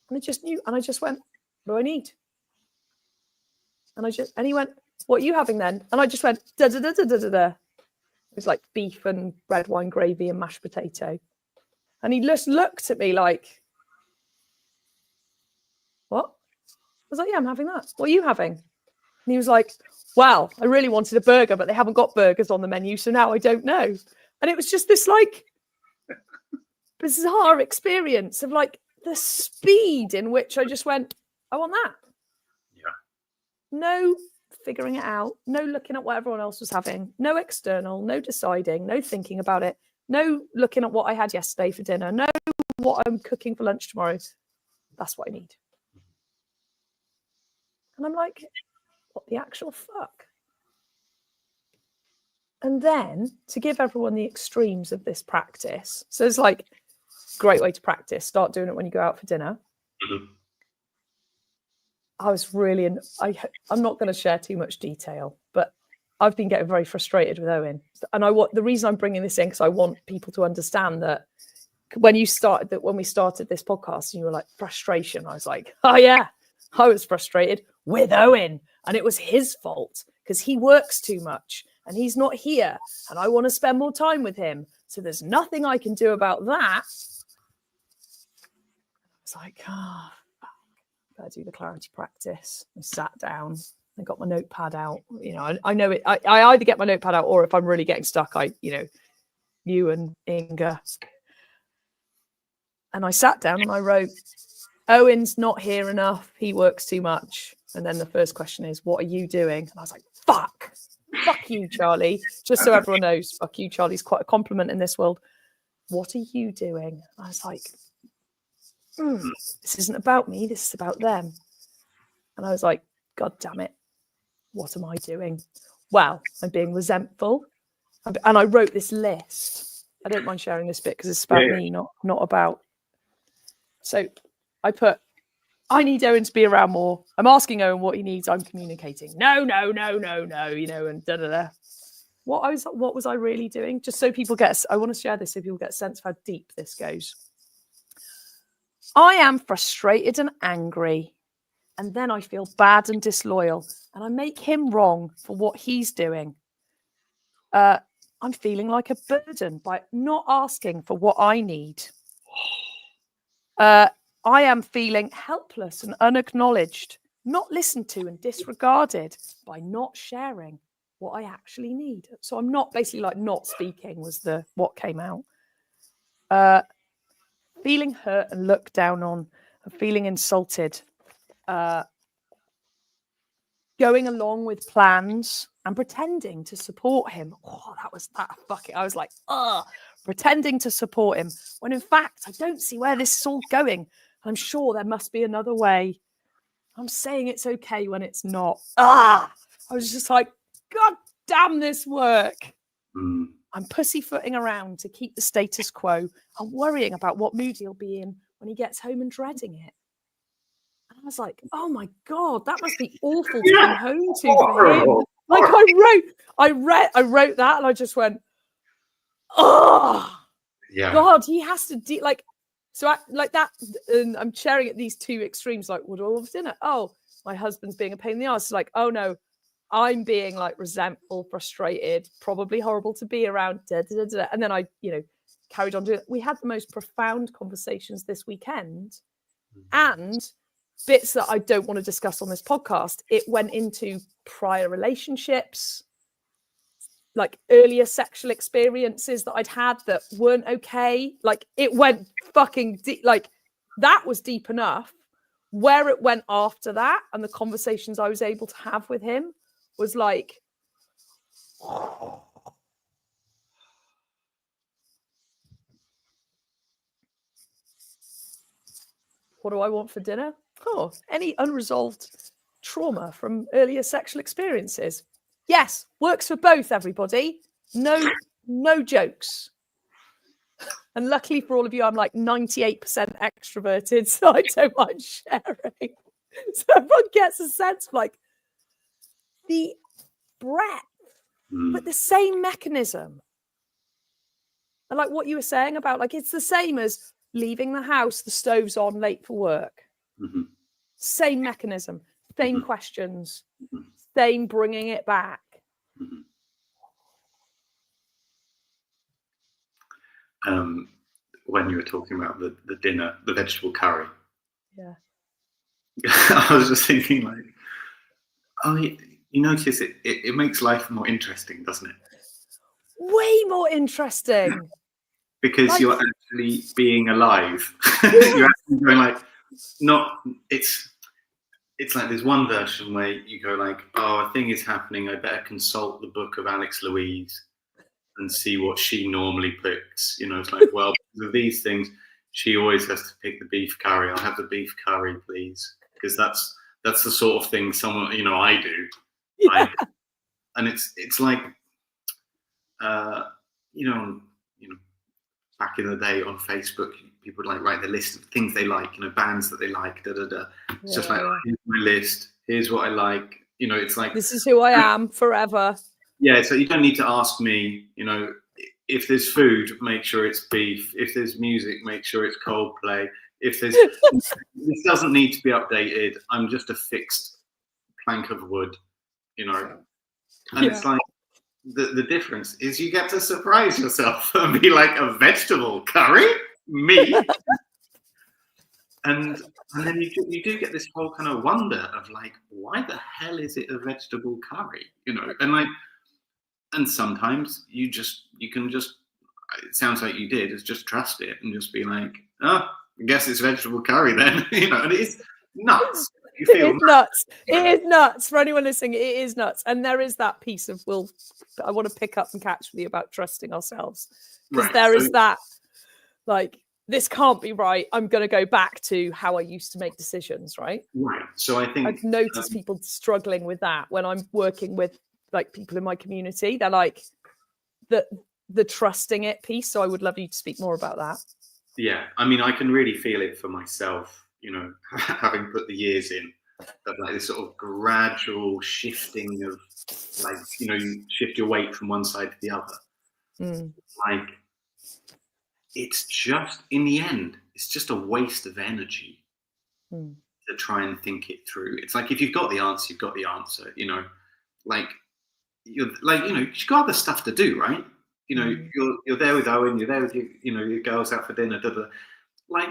and I just knew, and I just went, what do I need? And he went, what are you having then? And I just went, da da da da da da da. It was like beef and red wine gravy and mashed potato. And he just looked at me like, what? I was like, yeah, I'm having that. What are you having? And he was like, well, I really wanted a burger, but they haven't got burgers on the menu, so now I don't know. And it was just this like bizarre experience of like the speed in which I just went, I want that. Yeah. No figuring it out, no looking at what everyone else was having, no external, no deciding, no thinking about it, no looking at what I had yesterday for dinner, no what I'm cooking for lunch tomorrow. That's what I need. And I'm like, what the actual fuck? And then to give everyone the extremes of this practice, so it's like great way to practice, start doing it when you go out for dinner. I was really, I'm not going to share too much detail, but I've been getting very frustrated with Owen. And the reason I'm bringing this in, because I want people to understand that when we started this podcast and you were like, frustration, I was like, oh yeah, I was frustrated with Owen. And it was his fault because he works too much and he's not here. And I want to spend more time with him. So there's nothing I can do about that. It's like, I do the clarity practice. I sat down and got my notepad out. I know it. I either get my notepad out, or if I'm really getting stuck, you and Inga. And I sat down and I wrote, Owen's not here enough. He works too much. And then the first question is, what are you doing? And I was like, fuck you, Charlie. Just so everyone knows, fuck you, Charlie's quite a compliment in this world. what are you doing? I was like, this isn't about me. This is about them. And I was like, God damn it. What am I doing? Well, I'm being resentful. And I wrote this list. I don't mind sharing this bit because it's about me, not about. So I put, I need Owen to be around more. I'm asking Owen what he needs. I'm communicating. No, and da-da-da. What was I really doing? Just so people I want to share this so people get a sense of how deep this goes. I am frustrated and angry. And then I feel bad and disloyal. And I make him wrong for what he's doing. I'm feeling like a burden by not asking for what I need. I am feeling helpless and unacknowledged, not listened to and disregarded by not sharing what I actually need. So I'm not not speaking was what came out. Feeling hurt and looked down on, and feeling insulted. Going along with plans and pretending to support him. Oh, that was that fucking. I was like, pretending to support him when in fact I don't see where this is all going. I'm sure there must be another way. I'm saying it's okay when it's not. I was just like, God damn this work. I'm pussyfooting around to keep the status quo and worrying about what mood he'll be in when he gets home and dreading it. And I was like, oh my God, that must be awful to come home to for him. Like I wrote that and I just went, God, he has to so like that. And I'm sharing at these two extremes. Like, what do I want for dinner? Oh, my husband's being a pain in the ass. It's like, oh no, I'm being like resentful, frustrated, probably horrible to be around. And then I, carried on doing it. We had the most profound conversations this weekend, and bits that I don't want to discuss on this podcast. It went into prior relationships, like earlier sexual experiences that I'd had that weren't okay. Like it went fucking deep. Like that was deep enough. Where it went after that and the conversations I was able to have with him was like, what do I want for dinner? Oh, any unresolved trauma from earlier sexual experiences. Yes, works for both, everybody. No jokes. And luckily for all of you, I'm like 98% extroverted, so I don't mind sharing. So everyone gets a sense of like the breadth, but the same mechanism. And like what you were saying about like, it's the same as leaving the house, the stove's on, late for work. Same mechanism, same questions, same bringing it back. When you were talking about the dinner, the vegetable curry. Yeah. I was just thinking like, you notice it makes life more interesting, doesn't it? Way more interesting. Because like, you're actually being alive. You're actually going like, it's like there's one version where you go like, oh, a thing is happening, I better consult the book of Alexlouise and see what she normally picks. It's like, well, because of these things, she always has to pick the beef curry. I'll have the beef curry, please. Because that's the sort of thing someone, I do. Yeah. And it's like, back in the day on Facebook, people would like write the list of things they like, bands that they like, It's just like, oh, here's my list. Here's what I like. It's like, this is who I am forever. Yeah. So you don't need to ask me, if there's food, make sure it's beef. If there's music, make sure it's Coldplay. If there's, this doesn't need to be updated. I'm just a fixed plank of wood, And it's like, the difference is you get to surprise yourself and be like, a vegetable curry? Me? and then you do get this whole kind of wonder of like, why the hell is it a vegetable curry? And sometimes you can just, it sounds like you did, is just trust it and just be like, oh, I guess it's vegetable curry then, and it is nuts. It is nuts. It is nuts. For anyone listening, it is nuts. And there is that piece of I want to pick up and catch with you about trusting ourselves. Because there is that. Like, this can't be right. I'm going to go back to how I used to make decisions, right? Right. So I think I've noticed people struggling with that when I'm working with like people in my community. They're like the trusting it piece. So I would love you to speak more about that. Yeah, I mean, I can really feel it for myself, you know, having put the years in, of like this sort of gradual shifting of, like, you know, you shift your weight from one side to the other. Like, it's just, in the end, it's just a waste of energy to try and think it through. It's like, if you've got the answer, you've got the answer, you know, like, you know, you've got other stuff to do, right? You know, you're there with Owen, you're there with your girls out for dinner, like,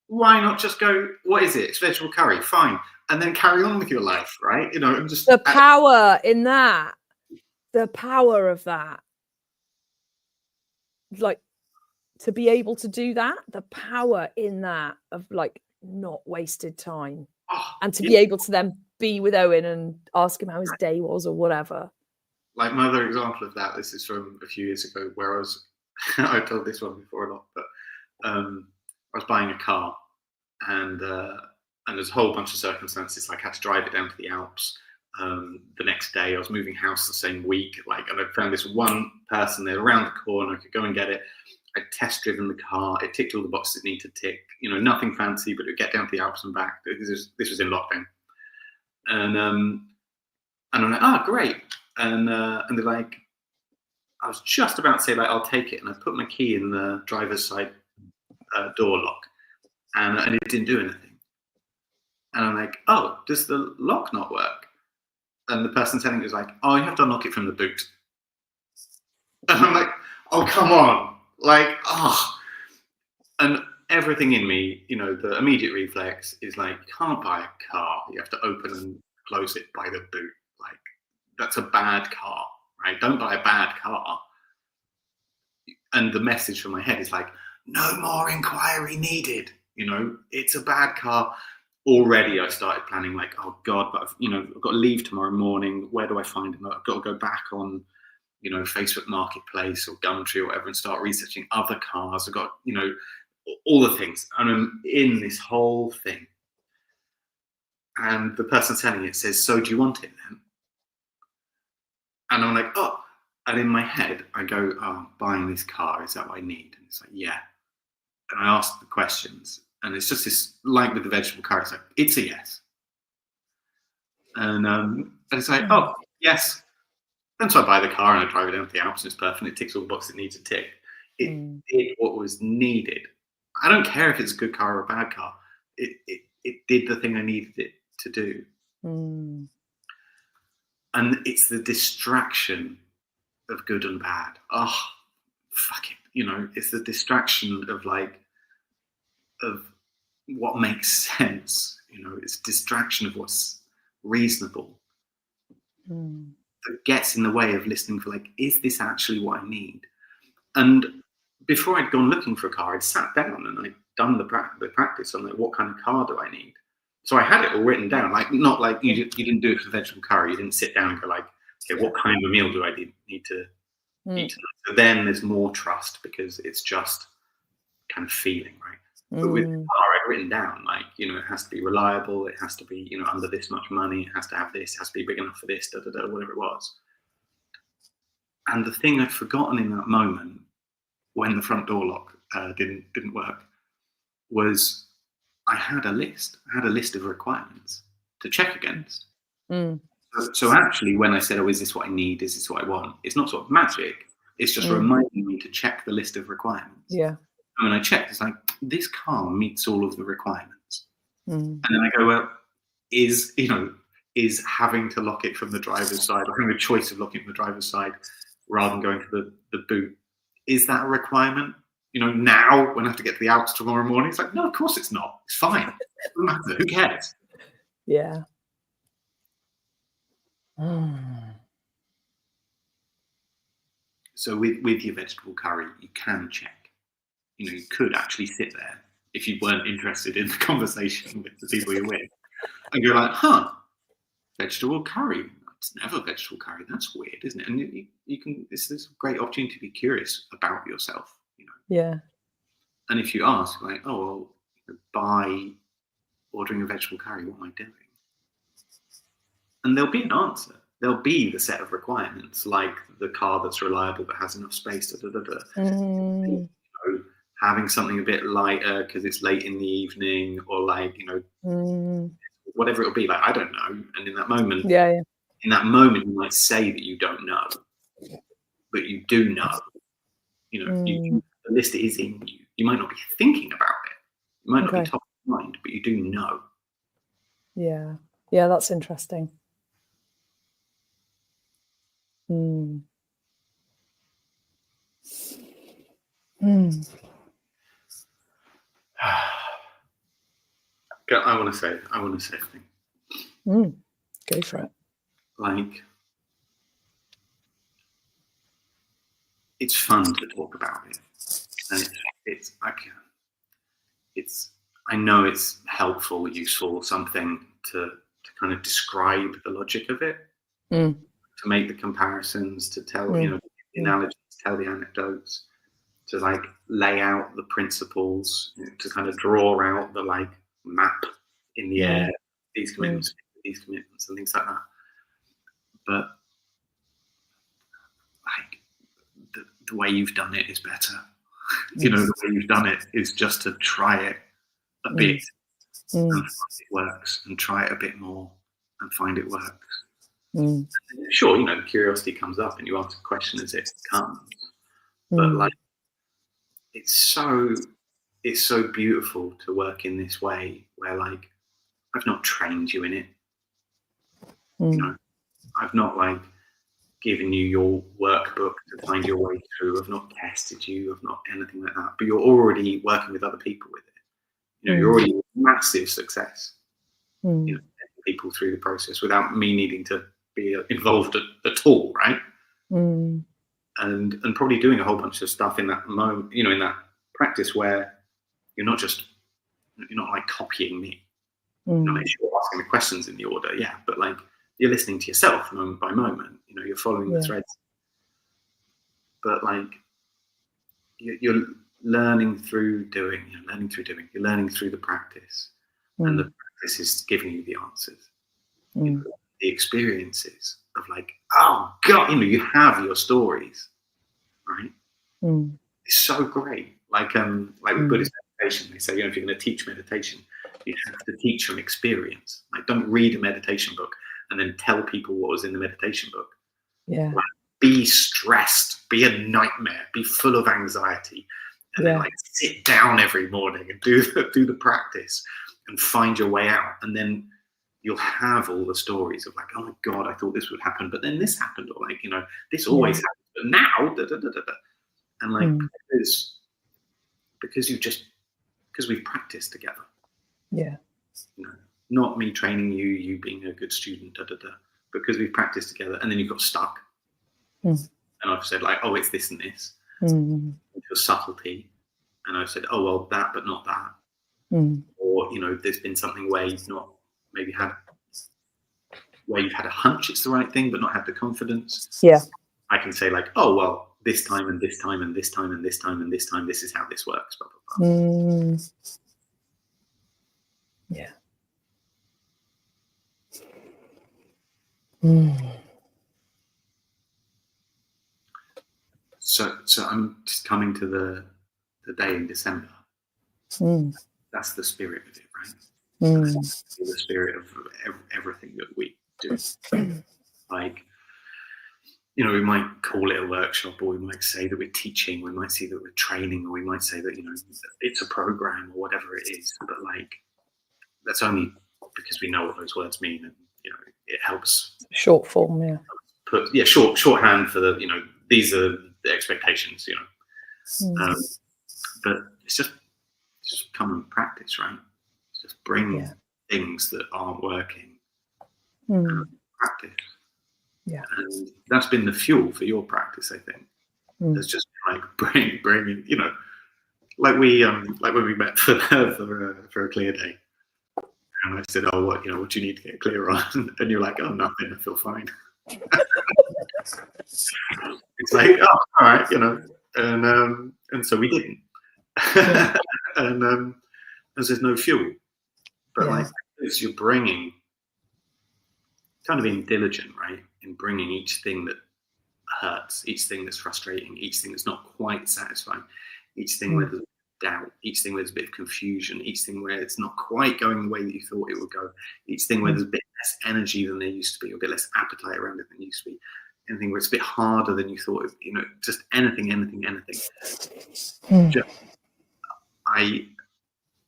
why not just go, what is it? It's vegetable curry, fine. And then carry on with your life, right? You know, and just the power in that, the power of that, like, to be able to do that, the power in that of like not wasted time, and to be able to then be with Owen and ask him how his day was or whatever. Like, my other example of that, this is from a few years ago, where I was, I told this one before a lot, but I was buying a car, and there's a whole bunch of circumstances. Like, I had to drive it down to the Alps the next day. I was moving house the same week. Like, and I found this one person there around the corner. I could go and get it. I'd test driven the car. It ticked all the boxes it needed to tick. You know, nothing fancy, but it would get down to the Alps and back. This was in lockdown, and I'm like, oh, great. And they're like, I was just about to say, like, I'll take it, and I put my key in the driver's side door lock, and it didn't do anything. And I'm like, oh, does the lock not work? And the person selling it was like, oh, you have to unlock it from the boot. And I'm like, oh, come on. Like, oh. And everything in me, you know, the immediate reflex is like, you can't buy a car. You have to open and close it by the boot. Like, that's a bad car, right? Don't buy a bad car. And the message from my head is like, no more inquiry needed. You know, it's a bad car. Already I started planning, like, oh God, but I've got to leave tomorrow morning. Where do I find them? I've got to go back on, you know, Facebook Marketplace or Gumtree or whatever and start researching other cars. I've got, you know, all the things. And I'm in this whole thing. And the person selling it says, so do you want it then? And I'm like, oh. And in my head, I go, oh, buying this car, is that what I need? And it's like, yeah. And I ask the questions. And it's just this, like with the vegetable curry, it's like, it's a yes. And it's like, oh, yes. And so I buy the car and I drive it down to the Alps, and it's perfect. It ticks all the boxes it needs to tick. It did what was needed. I don't care if it's a good car or a bad car. It did the thing I needed it to do. And it's the distraction of good and bad. Oh, fuck it. You know, it's the distraction of what makes sense. You know, it's distraction of what's reasonable that gets in the way of listening for, like, is this actually what I need? And before I'd gone looking for a car, I'd sat down and I'd done the practice on, like, what kind of car do I need? So I had it all written down, like, not like you didn't do it for vegetable curry. You didn't sit down and go like, okay, what kind of a meal do I need to eat? So then there's more trust, because it's just kind of feeling, right? But with the car, I'd written down, like, you know, it has to be reliable. It has to be, you know, under this much money. It has to have this. It has to be big enough for this, whatever it was. And the thing I'd forgotten in that moment, when the front door lock didn't work, was I had a list. I had a list of requirements to check against. So actually, when I said, oh, is this what I need? Is this what I want? It's not sort of magic. It's just reminding me to check the list of requirements. Yeah. And when I checked, it's like, this car meets all of the requirements. And then I go, well, is having to lock it from the driver's side, or having the choice of locking it from the driver's side rather than going to the boot, is that a requirement? You know, now when I have to get to the Alps tomorrow morning, it's like, no, of course it's not. It's fine. It doesn't matter. Who cares? Yeah. So with your vegetable curry, you can check. You know, you could actually sit there if you weren't interested in the conversation with the people you're with, and you're like, vegetable curry. It's never vegetable curry. That's weird, isn't it? And you can. It's this great opportunity to be curious about yourself. You know. Yeah. And if you ask, like, oh, well, by ordering a vegetable curry, what am I doing? And there'll be an answer. There'll be the set of requirements, like the car that's reliable but has enough space. You know, having something a bit lighter because it's late in the evening, or like, you know, whatever it'll be. Like, I don't know. And in that moment, you might say that you don't know, but you do know. You know, the list is in you. You might not be thinking about it. You might not be top of mind, but you do know. Yeah. Yeah, that's interesting. I want to say a thing. Go for it. Like, it's fun to talk about it, and I know it's helpful, useful, something to kind of describe the logic of it, to make the comparisons, to tell you know the analogies, tell the anecdotes, to like lay out the principles, you know, to kind of draw out the like map in the air, these commitments, and things like that. But like the way you've done it is better. You know, the way you've done it is just to try it a bit and find it works, and try it a bit more and find it works. Sure, you know, the curiosity comes up and you ask a question as it comes, but like it's so beautiful to work in this way where like I've not trained you in it. You know, I've not like given you your workbook to find your way through. I've not tested you. I've not anything like that. But you're already working with other people with it. You know, you're already a massive success. You know, people through the process without me needing to be involved at all, right? And probably doing a whole bunch of stuff in that moment, you know, in that practice where you're not like copying me. You know, you're asking the questions in the order, but like you're listening to yourself moment by moment. You know, you're following the threads, but like you're learning through doing. You're learning through the practice, and the practice is giving you the answers. You know, the experiences of like, oh God, you know, you have your stories, right? It's so great. Like with Buddhist meditation, they say, you know, if you're going to teach meditation, you have to teach from experience. Like, don't read a meditation book and then tell people what was in the meditation book. Like, be stressed, be a nightmare, be full of anxiety, and then like sit down every morning and do the practice and find your way out. And then you'll have all the stories of like, oh my God, I thought this would happen, but then this happened, or like, you know, this always happens, but now, and like because we've practiced together. You know, not me training you, you being a good student, because we've practiced together, and then you got stuck. And I've said like, oh, it's this and this, your subtlety, and I've said, oh well, that but not that, or you know, there's been something where you've not maybe where you've had a hunch it's the right thing but not had the confidence. I can say like, oh well, this time and this time and this time and this time and this time, this is how this works, blah blah blah. So I'm just coming to the day in December. That's the spirit of it, right? That's the spirit of everything that we do. Like, you know, we might call it a workshop, or we might say that we're teaching, we might say that we're training, or we might say that, you know, it's a program or whatever it is. But like, that's only because we know what those words mean, and you know, it helps. Short form, shorthand for the, you know, these are the expectations, you know. But it's just come and practice, right? It's just bring things that aren't working and practice. And that's been the fuel for your practice, I think. It's just like bringing, you know, like when we met for a clear day, and I said, oh, what do you need to get clear on? And you're like, oh, nothing, I feel fine. It's like, oh, all right, you know, and so we didn't. and as there's no fuel. But like, as you're bringing, kind of being diligent, right, in bringing each thing that hurts, each thing that's frustrating, each thing that's not quite satisfying, each thing where there's doubt, each thing where there's a bit of confusion, each thing where it's not quite going the way that you thought it would go, each thing where there's a bit less energy than there used to be, or a bit less appetite around it than there used to be, anything where it's a bit harder than you thought, just anything.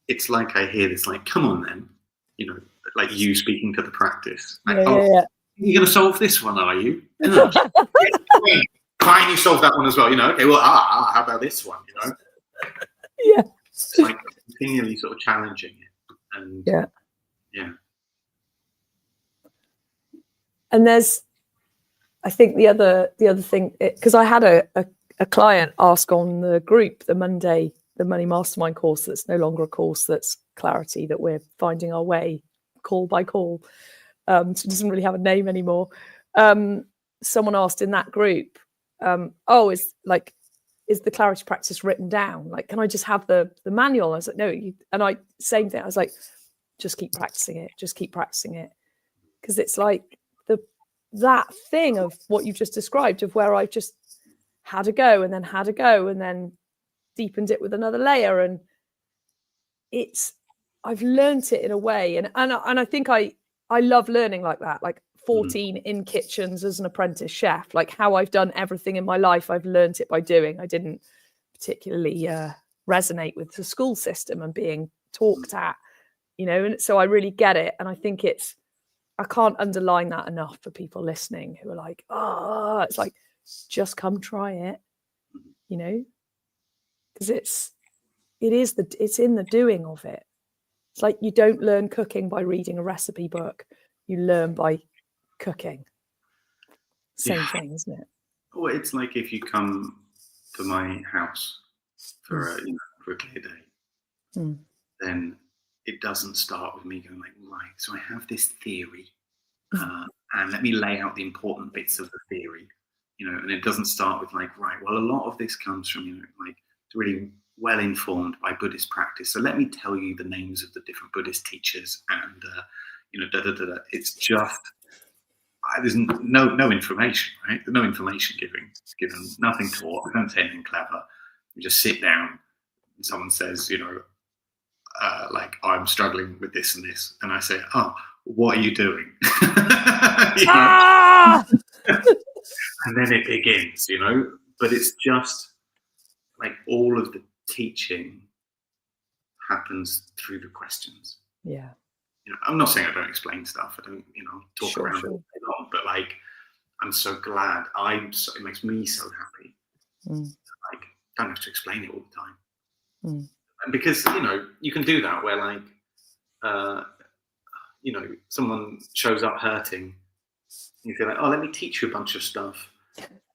It's like I hear this, like, come on then, like you speaking to the practice. Like, you're going to solve this one, are you? Fine, you solve that one as well, okay, well, how about this one, Yeah. It's like continually sort of challenging it. And yeah. And there's, I think the other thing, because I had a client ask on the group, the Money Mastermind course, that's no longer a course, that's Clarity, that we're finding our way call by call. So it doesn't really have a name anymore. Someone asked in that group, is the Clarity practice written down? Like, can I just have the manual? I was like, no. Same thing. I was like, just keep practicing it. Just keep practicing it. Because it's like that thing of what you've just described, of where I just had a go and then deepened it with another layer. And I've learnt it in a way. And I think I love learning like that, like 14 in kitchens as an apprentice chef, like how I've done everything in my life. I've learnt it by doing. I didn't particularly resonate with the school system and being talked at, and so I really get it. And I think I can't underline that enough for people listening who are like, it's like, just come try it, because it's in the doing of it. It's like, you don't learn cooking by reading a recipe book. You learn by cooking. Same thing, isn't it? Well, it's like if you come to my house for a clear day, then it doesn't start with me going like, right, so I have this theory, and let me lay out the important bits of the theory, and it doesn't start with like, right, well, a lot of this comes from, like, it's really well informed by Buddhist practice. So let me tell you the names of the different Buddhist teachers, and It's just there's no information, right? There's no information given, nothing taught. I don't say anything clever. We just sit down, and someone says, like, I'm struggling with this and this, and I say, oh, what are you doing? And then it begins, But it's just like all of the teaching happens through the questions. Yeah. I'm not saying I don't explain stuff. I don't, talk around it all day long, but like, I'm so glad. It makes me so happy. Like, don't have to explain it all the time. And because, you can do that where like, someone shows up hurting, you feel like, oh, let me teach you a bunch of stuff.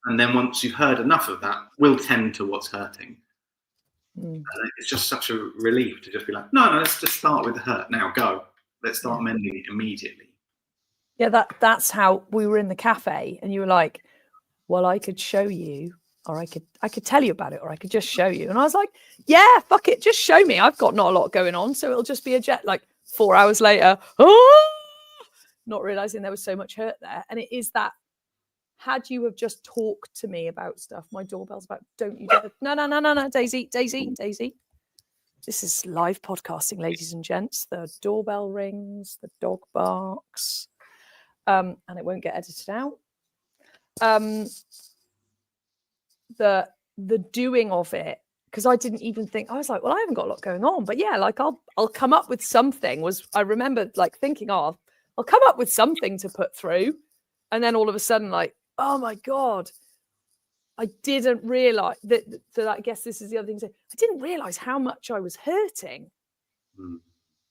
And then once you've heard enough of that, we'll tend to what's hurting. And it's just such a relief to just be like, no, let's just start with the hurt. Now go. Let's start mending it immediately. Yeah, that's how we were in the cafe, and you were like, well, I could show you, or I could tell you about it, or I could just show you. And I was like, yeah, fuck it, just show me. I've got not a lot going on, so it'll just be a jet. Like 4 hours later, not realizing there was so much hurt there. And it is that, had you have just talked to me about stuff, my doorbell's about, don't you dare. No, Daisy. This is live podcasting, ladies and gents. The doorbell rings, the dog barks, and it won't get edited out. The doing of it, because I didn't even think, I was like, well, I haven't got a lot going on, but yeah, like I'll come up with something. I remember like thinking, I'll come up with something to put through, and then all of a sudden, like, oh my God, I didn't realize that. So I guess this is the other thing. I didn't realize how much I was hurting,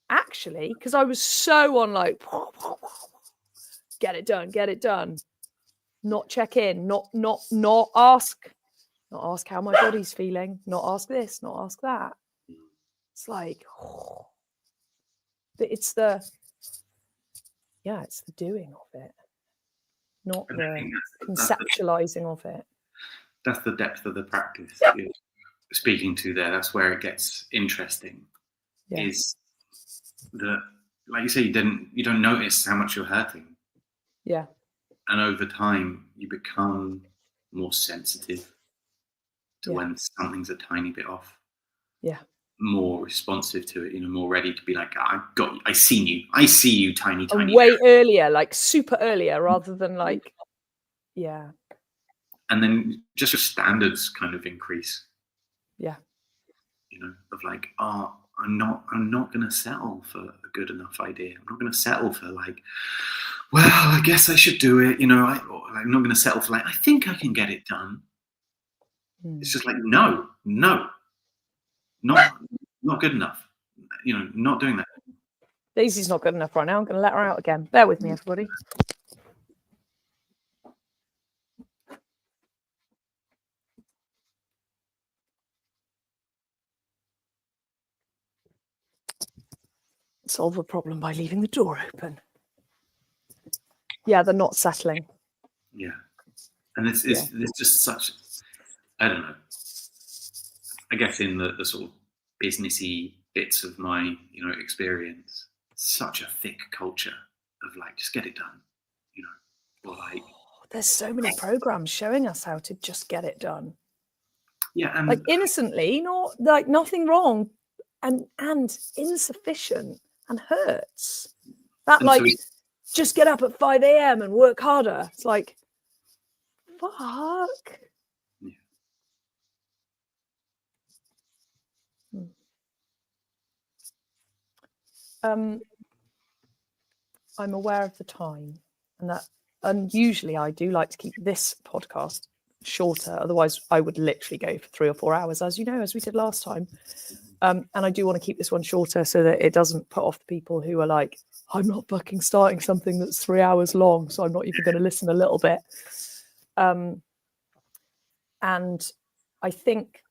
actually, because I was so on like, get it done, not check in, not ask how my body's feeling, not ask this, not ask that. It's like, it's the doing of it, not the conceptualizing of it. That's the depth of the practice. speaking to there, that's where it gets interesting. Yeah. Is that, like you say, you don't notice how much you're hurting. Yeah. And over time, you become more sensitive to when something's a tiny bit off. Yeah. More responsive to it, more ready to be like, I see you, tiny. Way earlier, like super earlier, rather than like, yeah. And then just your standards kind of increase. Yeah. Of like, I'm not going to settle for a good enough idea. I'm not going to settle for like, well, I guess I should do it. I'm not going to settle for like, I think I can get it done. It's just like, no, not good enough. Not doing that. Daisy's not good enough right now. I'm going to let her out again. Bear with me, everybody. Solve a problem by leaving the door open. Yeah, they're not settling. Yeah. And it's just such, I don't know, I guess in the sort of businessy bits of my, experience, such a thick culture of like, just get it done, or like. There's so many programs showing us how to just get it done. Yeah. And like innocently, not like nothing wrong and insufficient and hurts. That like, just get up at 5 a.m. and work harder. It's like, fuck. I'm aware of the time, and usually I do like to keep this podcast shorter. Otherwise, I would literally go for 3 or 4 hours, as we did last time. And I do want to keep this one shorter so that it doesn't put off the people who are like, I'm not fucking starting something that's 3 hours long, so I'm not even going to listen a little bit. And I think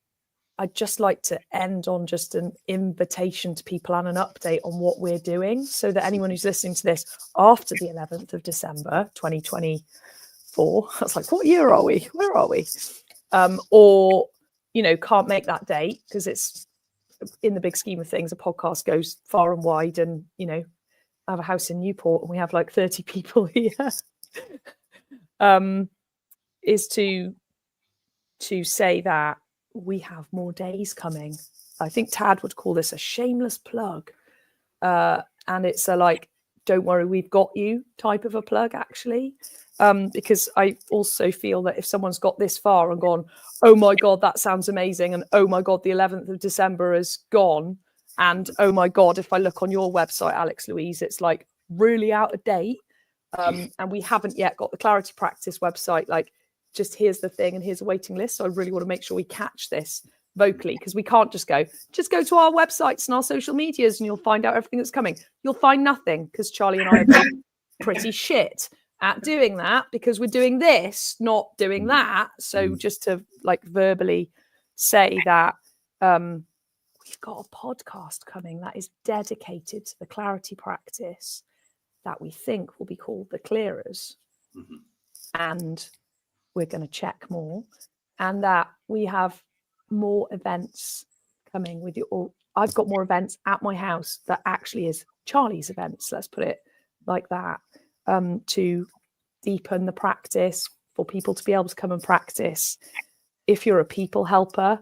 I'd just like to end on just an invitation to people and an update on what we're doing, so that anyone who's listening to this after the 11th of December, 2024, that's like, what year are we? Where are we? Or, can't make that date because it's, in the big scheme of things, a podcast goes far and wide, and, I have a house in Newport and we have like 30 people here, is to say that we have more days coming. I think Tad would call this a shameless plug. And it's a like, don't worry, we've got you type of a plug, actually. Because I also feel that if someone's got this far and gone, oh my God, that sounds amazing. And oh my God, the 11th of December is gone. And oh my God, if I look on your website, Alexlouise, it's like really out of date. And we haven't yet got the Clarity Practice website. Like, just here's the thing and here's a waiting list. So I really want to make sure we catch this vocally, because we can't just go to our websites and our social medias and you'll find out everything that's coming. You'll find nothing, because Charlie and I are both pretty shit at doing that, because we're doing this, not doing that. So just to like verbally say that we've got a podcast coming that is dedicated to the Clarity Practice that we think will be called The Clearers. And we're going to check more, and that we have more events coming with you. Or I've got more events at my house that actually is Charlie's events, let's put it like that, to deepen the practice, for people to be able to come and practice. If you're a people helper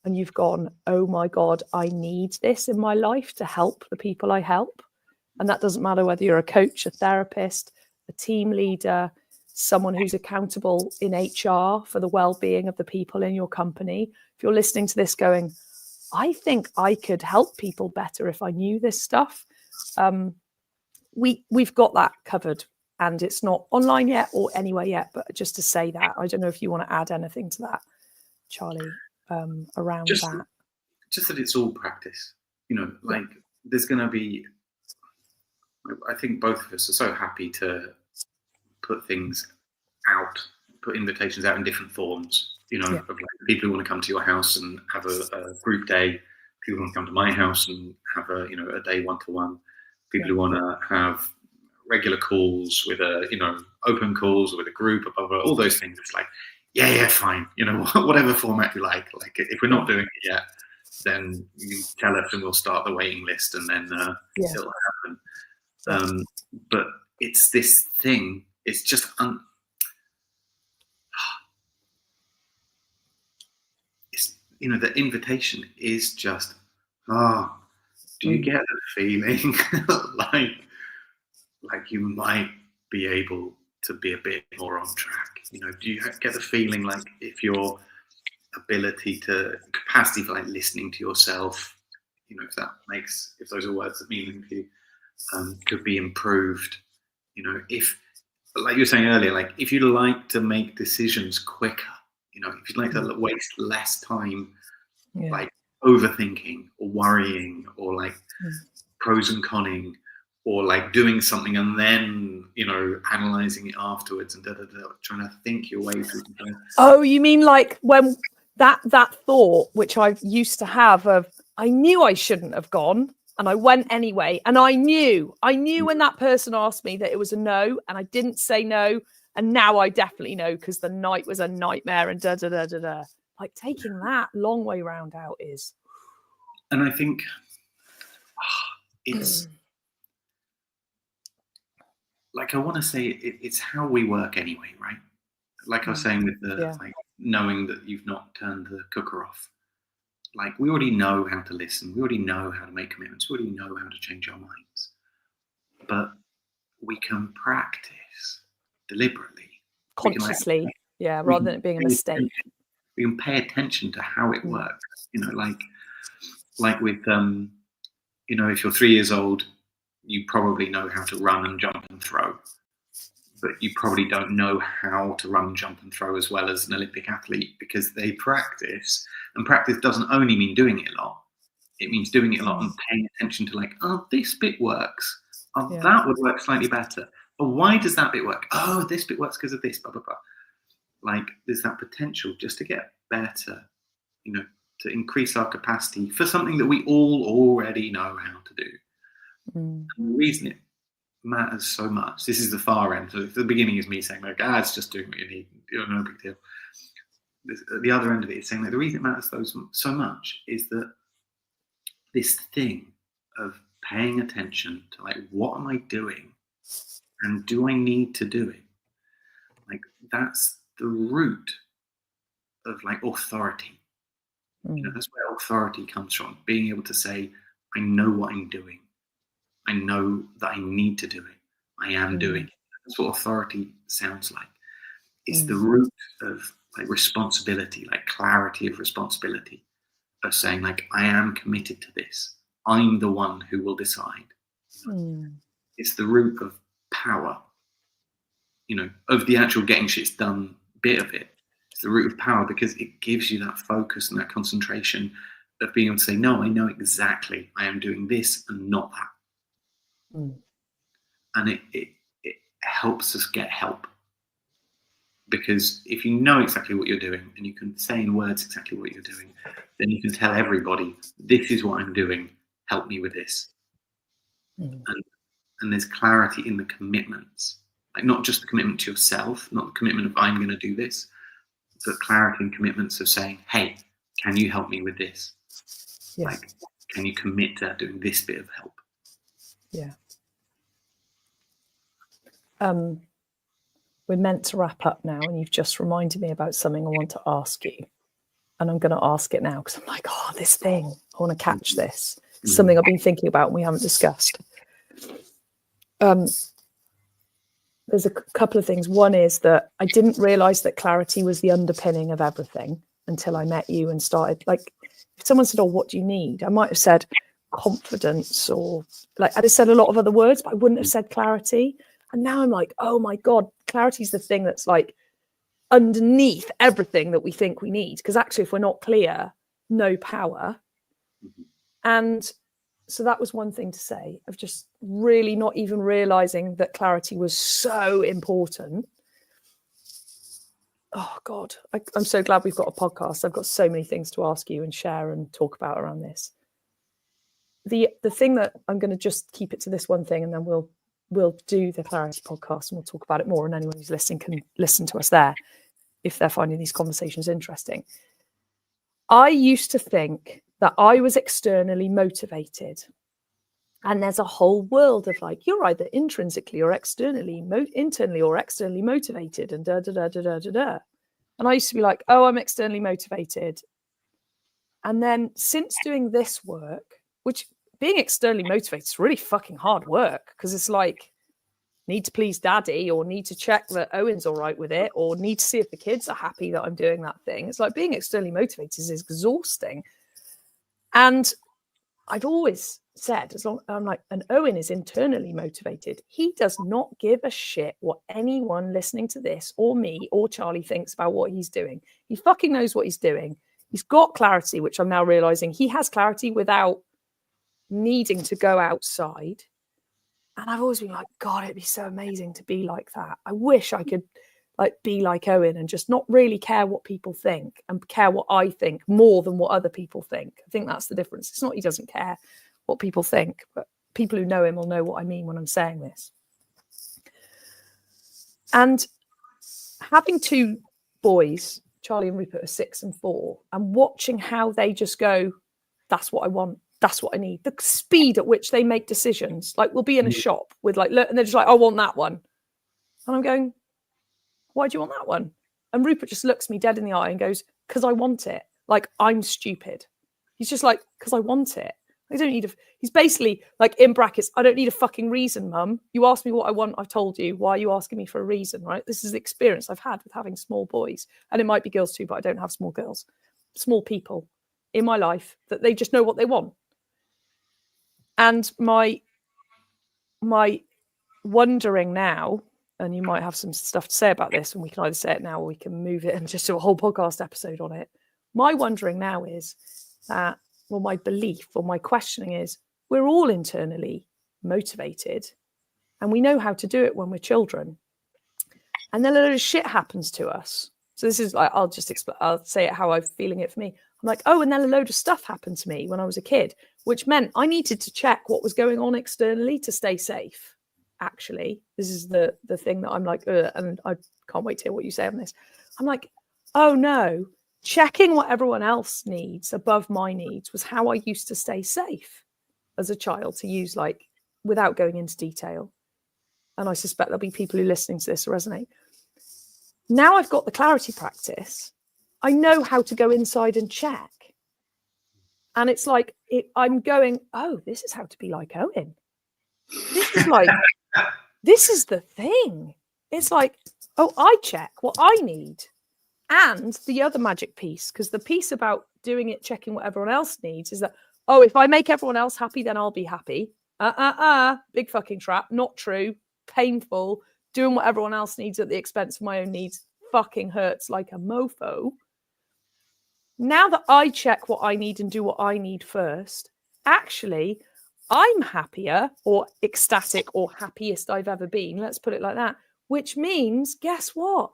and you've gone, oh my God, I need this in my life to help the people I help. And that doesn't matter whether you're a coach, a therapist, a team leader, someone who's accountable in HR for the well-being of the people in your company. If you're listening to this going, I think I could help people better if I knew this stuff, we've got that covered. And it's not online yet or anywhere yet, but just to say that, I don't know if you want to add anything to that, Charlie, around that. Just that it's all practice, like there's going to be, I think both of us are so happy to put things out, put invitations out in different forms, of like people who want to come to your house and have a group day, people who want to come to my house and have a day one-to-one, people who want to have regular calls with open calls with a group, above all those things. It's like, yeah, fine. You know, whatever format you like. Like if we're not doing it yet, then you tell us and we'll start the waiting list, and then it'll happen. But it's this thing. It's just it's, you know, the invitation is just, do you get the feeling like you might be able to be a bit more on track? You know, do you get the feeling like if your capacity for like listening to yourself, you know, if those are words that mean to you, could be improved? You know, if, like you were saying earlier, like if you like to make decisions quicker, you know, if you'd like to waste less time, like overthinking or worrying or like pros and conning, or like doing something and then, you know, analyzing it afterwards and trying to think your way through. Oh, you mean like when that thought, which I used to have, of I knew I shouldn't have gone and I went anyway, and I knew when that person asked me that it was a no, and I didn't say no, and now I definitely know because the night was a nightmare and like taking that long way round out is. And I think it's like, I want to say it's how we work anyway, right? Like I was saying with the like knowing that you've not turned the cooker off. Like we already know how to listen. We already know how to make commitments. We already know how to change our minds. But we can practice deliberately. Consciously, rather than it being a mistake. We can pay attention to how it works. You know, like with, you know, if you're 3 years old, you probably know how to run and jump and throw, but you probably don't know how to run, jump and throw as well as an Olympic athlete, because they practice. And practice doesn't only mean doing it a lot. It means doing it a lot and paying attention to like, oh, this bit works. Oh, that would work slightly better. Oh, why does that bit work? Oh, this bit works because of this, blah, blah, blah. Like there's that potential just to get better, you know, to increase our capacity for something that we all already know how to do. And the reason it matters so much, this is the far end. So the beginning is me saying like, it's just doing what you need, you know, no big deal. The other end of it is saying like, the reason it matters so much is that this thing of paying attention to like, what am I doing and do I need to do it? Like that's the root of like authority. You know, that's where authority comes from, being able to say, I know what I'm doing. I know that I need to do it. I am doing it. That's what authority sounds like. It's the root of like responsibility, like clarity of responsibility, of saying like, I am committed to this. I'm the one who will decide. It's the root of power, you know, of the actual getting shit done bit of it. It's the root of power because it gives you that focus and that concentration of being able to say, no, I know exactly I am doing this and not that. And it helps us get help, because if you know exactly what you're doing and you can say in words exactly what you're doing, then you can tell everybody, this is what I'm doing, help me with this. And there's clarity in the commitments, like not just the commitment to yourself, not the commitment of I'm going to do this, but clarity and commitments of saying, hey, can you help me with this? Like, can you commit to doing this bit of help? We're meant to wrap up now, and you've just reminded me about something I want to ask you, and I'm going to ask it now because I'm like, this thing, I want to catch this. It's something I've been thinking about and we haven't discussed. There's a couple of things. One is that I didn't realize that clarity was the underpinning of everything until I met you and started, like, if someone said, what do you need? I might have said confidence, or like I'd have said a lot of other words, but I wouldn't have said clarity. And now I'm like, oh my God, clarity is the thing that's like underneath everything that we think we need. Because actually, if we're not clear, no power. And so that was one thing to say, of just really not even realizing that clarity was so important. Oh God, I'm so glad we've got a podcast. I've got so many things to ask you and share and talk about around this. The thing that I'm going to just keep it to this one thing, and then we'll do the clarity podcast and we'll talk about it more, and anyone who's listening can listen to us there, if they're finding these conversations interesting. I used to think that I was externally motivated. And there's a whole world of like, you're either intrinsically or externally, internally or externally motivated, and da da da da da da da. And I used to be like, oh, I'm externally motivated. And then since doing this work, which being externally motivated is really fucking hard work, because it's like, need to please daddy, or need to check that Owen's all right with it, or need to see if the kids are happy that I'm doing that thing. It's like being externally motivated is exhausting. And I've always said, as long I'm like, and Owen is internally motivated. He does not give a shit what anyone listening to this or me or Charlie thinks about what he's doing. He fucking knows what he's doing. He's got clarity, which I'm now realizing he has clarity without needing to go outside. And I've always been like, God, it'd be so amazing to be like that. I wish I could like be like Owen and just not really care what people think, and care what I think more than what other people think. I think that's the difference. It's not he doesn't care what people think, but people who know him will know what I mean when I'm saying this. And having two boys, Charlie and Rupert, are 6 and 4, and watching how they just go, that's what I want, that's what I need. The speed at which they make decisions, like we'll be in a shop with like, and they're just like, I want that one. And I'm going, why do you want that one? And Rupert just looks me dead in the eye and goes, because I want it. Like, I'm stupid. He's just like, because I want it. I don't need he's basically like, in brackets, I don't need a fucking reason, mum. You asked me what I want, I've told you. Why are you asking me for a reason, right? This is the experience I've had with having small boys. And it might be girls too, but I don't have small girls. Small people in my life that they just know what they want. And my wondering now, and you might have some stuff to say about this, and we can either say it now or we can move it and just do a whole podcast episode on it. My wondering now is that, well, my belief or my questioning is, we're all internally motivated and we know how to do it when we're children. And then a load of shit happens to us. So this is like, I'll say it how I'm feeling it for me. I'm like, oh, and then a load of stuff happened to me when I was a kid, which meant I needed to check what was going on externally to stay safe. Actually, this is the thing that I'm like, and I can't wait to hear what you say on this. I'm like, oh no, checking what everyone else needs above my needs was how I used to stay safe as a child, to use like, without going into detail. And I suspect there'll be people who listening to this resonate. Now I've got the clarity practice. I know how to go inside and check. And it's like, I'm going, oh, this is how to be like Owen. This is like, this is the thing. It's like, oh, I check what I need. And the other magic piece, because the piece about doing it, checking what everyone else needs, is that, oh, if I make everyone else happy, then I'll be happy. Big fucking trap. Not true. Painful. Doing what everyone else needs at the expense of my own needs fucking hurts like a mofo. Now that I check what I need and do what I need first, actually, I'm happier or ecstatic or happiest I've ever been. Let's put it like that. Which means, guess what?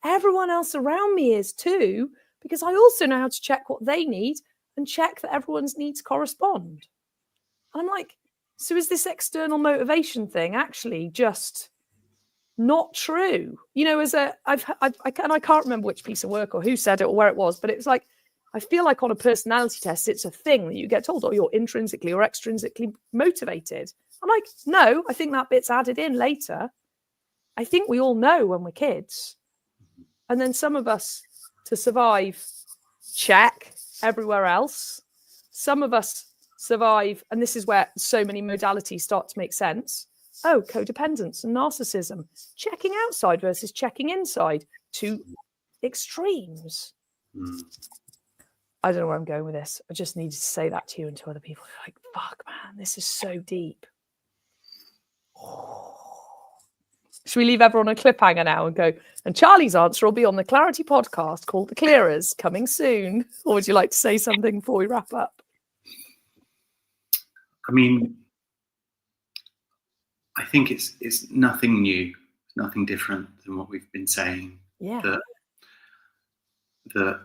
Everyone else around me is too, because I also know how to check what they need and check that everyone's needs correspond. And I'm like, so is this external motivation thing actually just not true? You know, I can't remember which piece of work or who said it or where it was, but it was like, I feel like on a personality test, it's a thing that you get told, oh, you're intrinsically or extrinsically motivated. I'm like, no, I think that bit's added in later. I think we all know when we're kids. And then some of us, to survive, check everywhere else. Some of us survive, and this is where so many modalities start to make sense. Oh, codependence and narcissism. Checking outside versus checking inside. Two extremes. I don't know where I'm going with this. I just needed to say that to you and to other people. Like, fuck, man, this is so deep. Should we leave everyone a cliffhanger now and go, and Charlie's answer will be on the Clarity podcast called The Clearers, coming soon? Or would you like to say something before we wrap up? I mean, I think it's nothing new, nothing different than what we've been saying. Yeah. That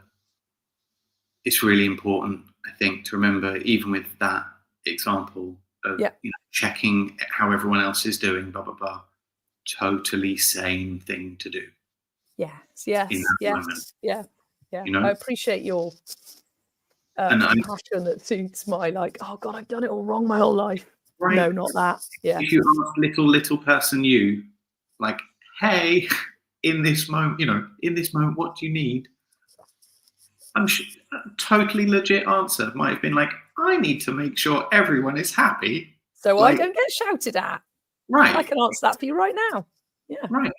it's really important, I think, to remember, even with that example of checking how everyone else is doing, blah, blah, blah, totally sane thing to do. Yes. moment. Yeah. You know? I appreciate your compassion that suits my oh God, I've done it all wrong my whole life. Right. No, not that. Yeah. If you ask little person you, like, hey, in this moment, what do you need? I'm sure a totally legit answer might have been like, I need to make sure everyone is happy. So I don't get shouted at. Right. I can answer that for you right now. Yeah. Right.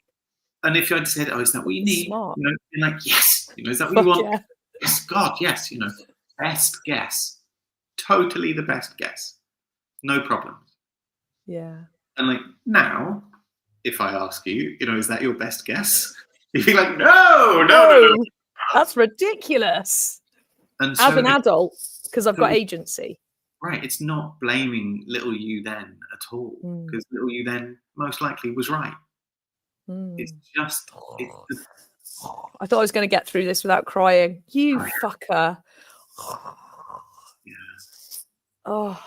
And if I'd said, oh, is that what you need? Smart. You're like, yes. Is that what you want? Yeah. Yes, God, yes. Best guess. Totally the best guess. No problems. Yeah. And now, if I ask you, is that your best guess? You'd be like, no. That's ridiculous. And as an adult, because I've got agency. Right. It's not blaming little you then at all, because little you then most likely was right. It's just. I thought I was going to get through this without crying. You fucker. Yeah. Oh.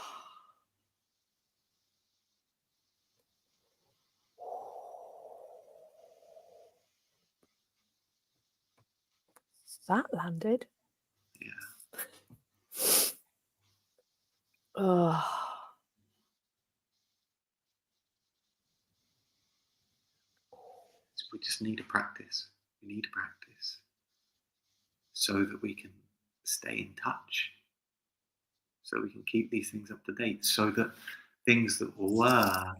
That landed. Yeah. Oh. We just need to practice. We need to practice so that we can stay in touch, so we can keep these things up to date, so that things that were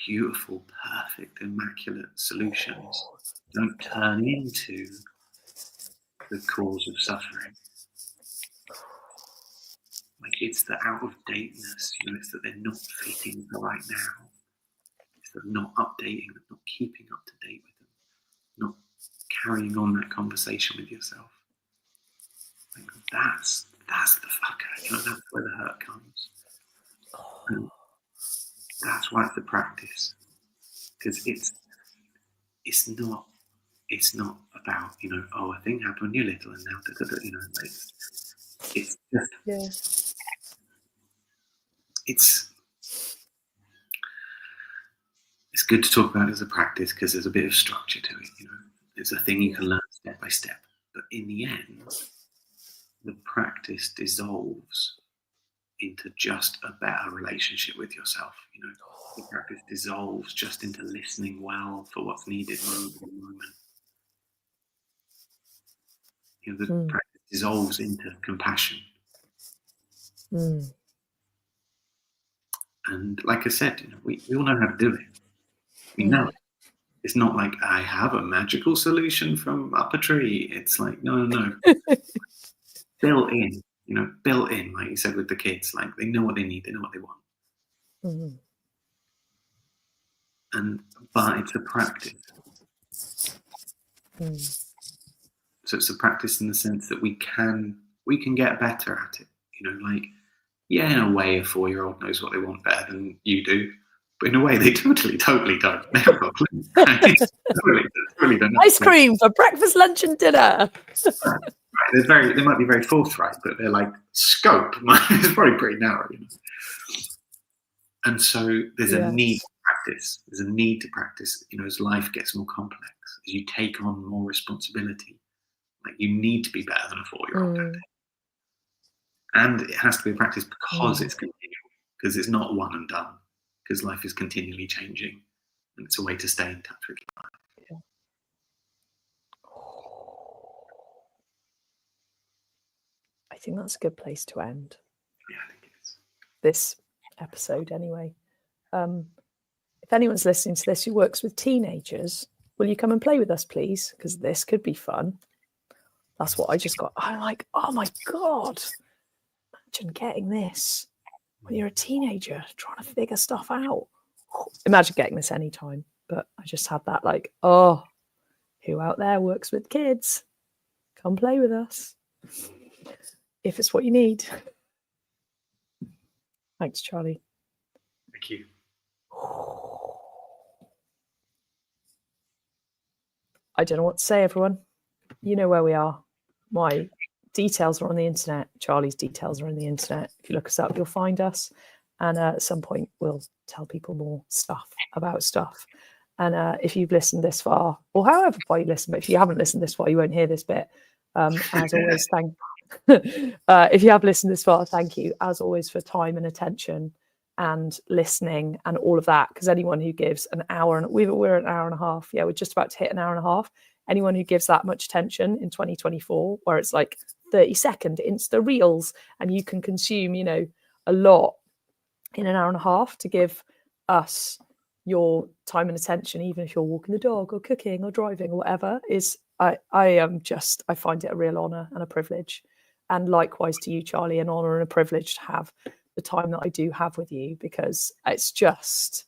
beautiful, perfect, immaculate solutions don't turn into the cause of suffering. Like, it's the out of dateness, it's that they're not fitting for right now. It's that not updating them, not keeping up to date with them, not carrying on that conversation with yourself. Like, that's the fucker. That's where the hurt comes. And that's why it's a practice, because it's not about oh, a thing happened when you're little and now it's just it's good to talk about it as a practice, because there's a bit of structure to it. It's a thing you can learn step by step, but in the end, the practice dissolves into just a better relationship with yourself. The practice dissolves just into listening well for what's needed moment to moment. The practice dissolves into compassion. And like I said, we all know how to do it. We know it. It's not like I have a magical solution from up a tree. It's like, no. Built in, like you said with the kids, like they know what they need, they know what they want. But it's a practice. So it's a practice in the sense that we can get better at it. In a way, a 4-year-old knows what they want better than you do, but in a way, they totally don't. They haven't got a clue. totally don't. Ice cream for breakfast, lunch, and dinner. Right. They might be very forthright, but they're like, scope is probably pretty narrow. And so there's a need to practice. There's a need to practice. As life gets more complex, as you take on more responsibility, like you need to be better than a 4-year-old that day. And it has to be a practice because it's continual, because it's not one and done, because life is continually changing, and it's a way to stay in touch with life. Yeah. I think that's a good place to end. Yeah, I think it is. This episode, anyway. If anyone's listening to this who works with teenagers, will you come and play with us, please? Because this could be fun. That's what I just got. I'm like, oh my God. Imagine getting this when you're a teenager trying to figure stuff out. Imagine getting this anytime. But I just had that who out there works with kids? Come play with us. If it's what you need. Thanks, Charlie. Thank you. I don't know what to say, everyone. You know where we are. My details are on the internet. Charlie's details are on the internet. If you look us up, you'll find us. And at some point, we'll tell people more stuff about stuff. And if you've listened this far, or however far you listen, but if you haven't listened this far, you won't hear this bit. As always, if you have listened this far, thank you, as always, for time and attention and listening and all of that. Because anyone who gives an hour, and we're an hour and a half, we're just about to hit an hour and a half. Anyone who gives that much attention in 2024, where it's like 30-second Insta reels, and you can consume, a lot in an hour and a half, to give us your time and attention, even if you're walking the dog or cooking or driving or whatever, is I find it a real honor and a privilege. And likewise to you, Charlie, an honor and a privilege to have the time that I do have with you, because it's just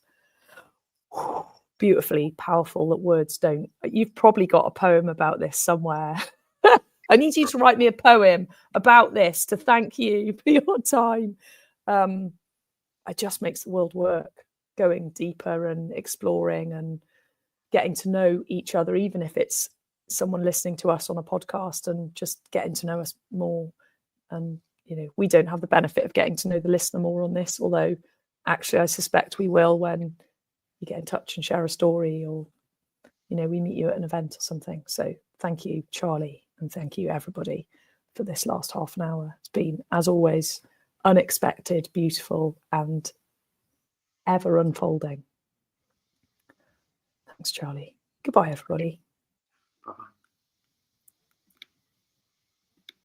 beautifully powerful that words don't. You've probably got a poem about this somewhere. I need you to write me a poem about this to thank you for your time. It just makes the world work, going deeper and exploring and getting to know each other, even if it's someone listening to us on a podcast and just getting to know us more. And we don't have the benefit of getting to know the listener more on this, although actually I suspect we will when you get in touch and share a story, or we meet you at an event or something. So thank you, Charlie, and thank you everybody for this last half an hour. It's been, as always, unexpected, beautiful, and ever unfolding. Thanks, Charlie. Goodbye, everybody. Bye-bye.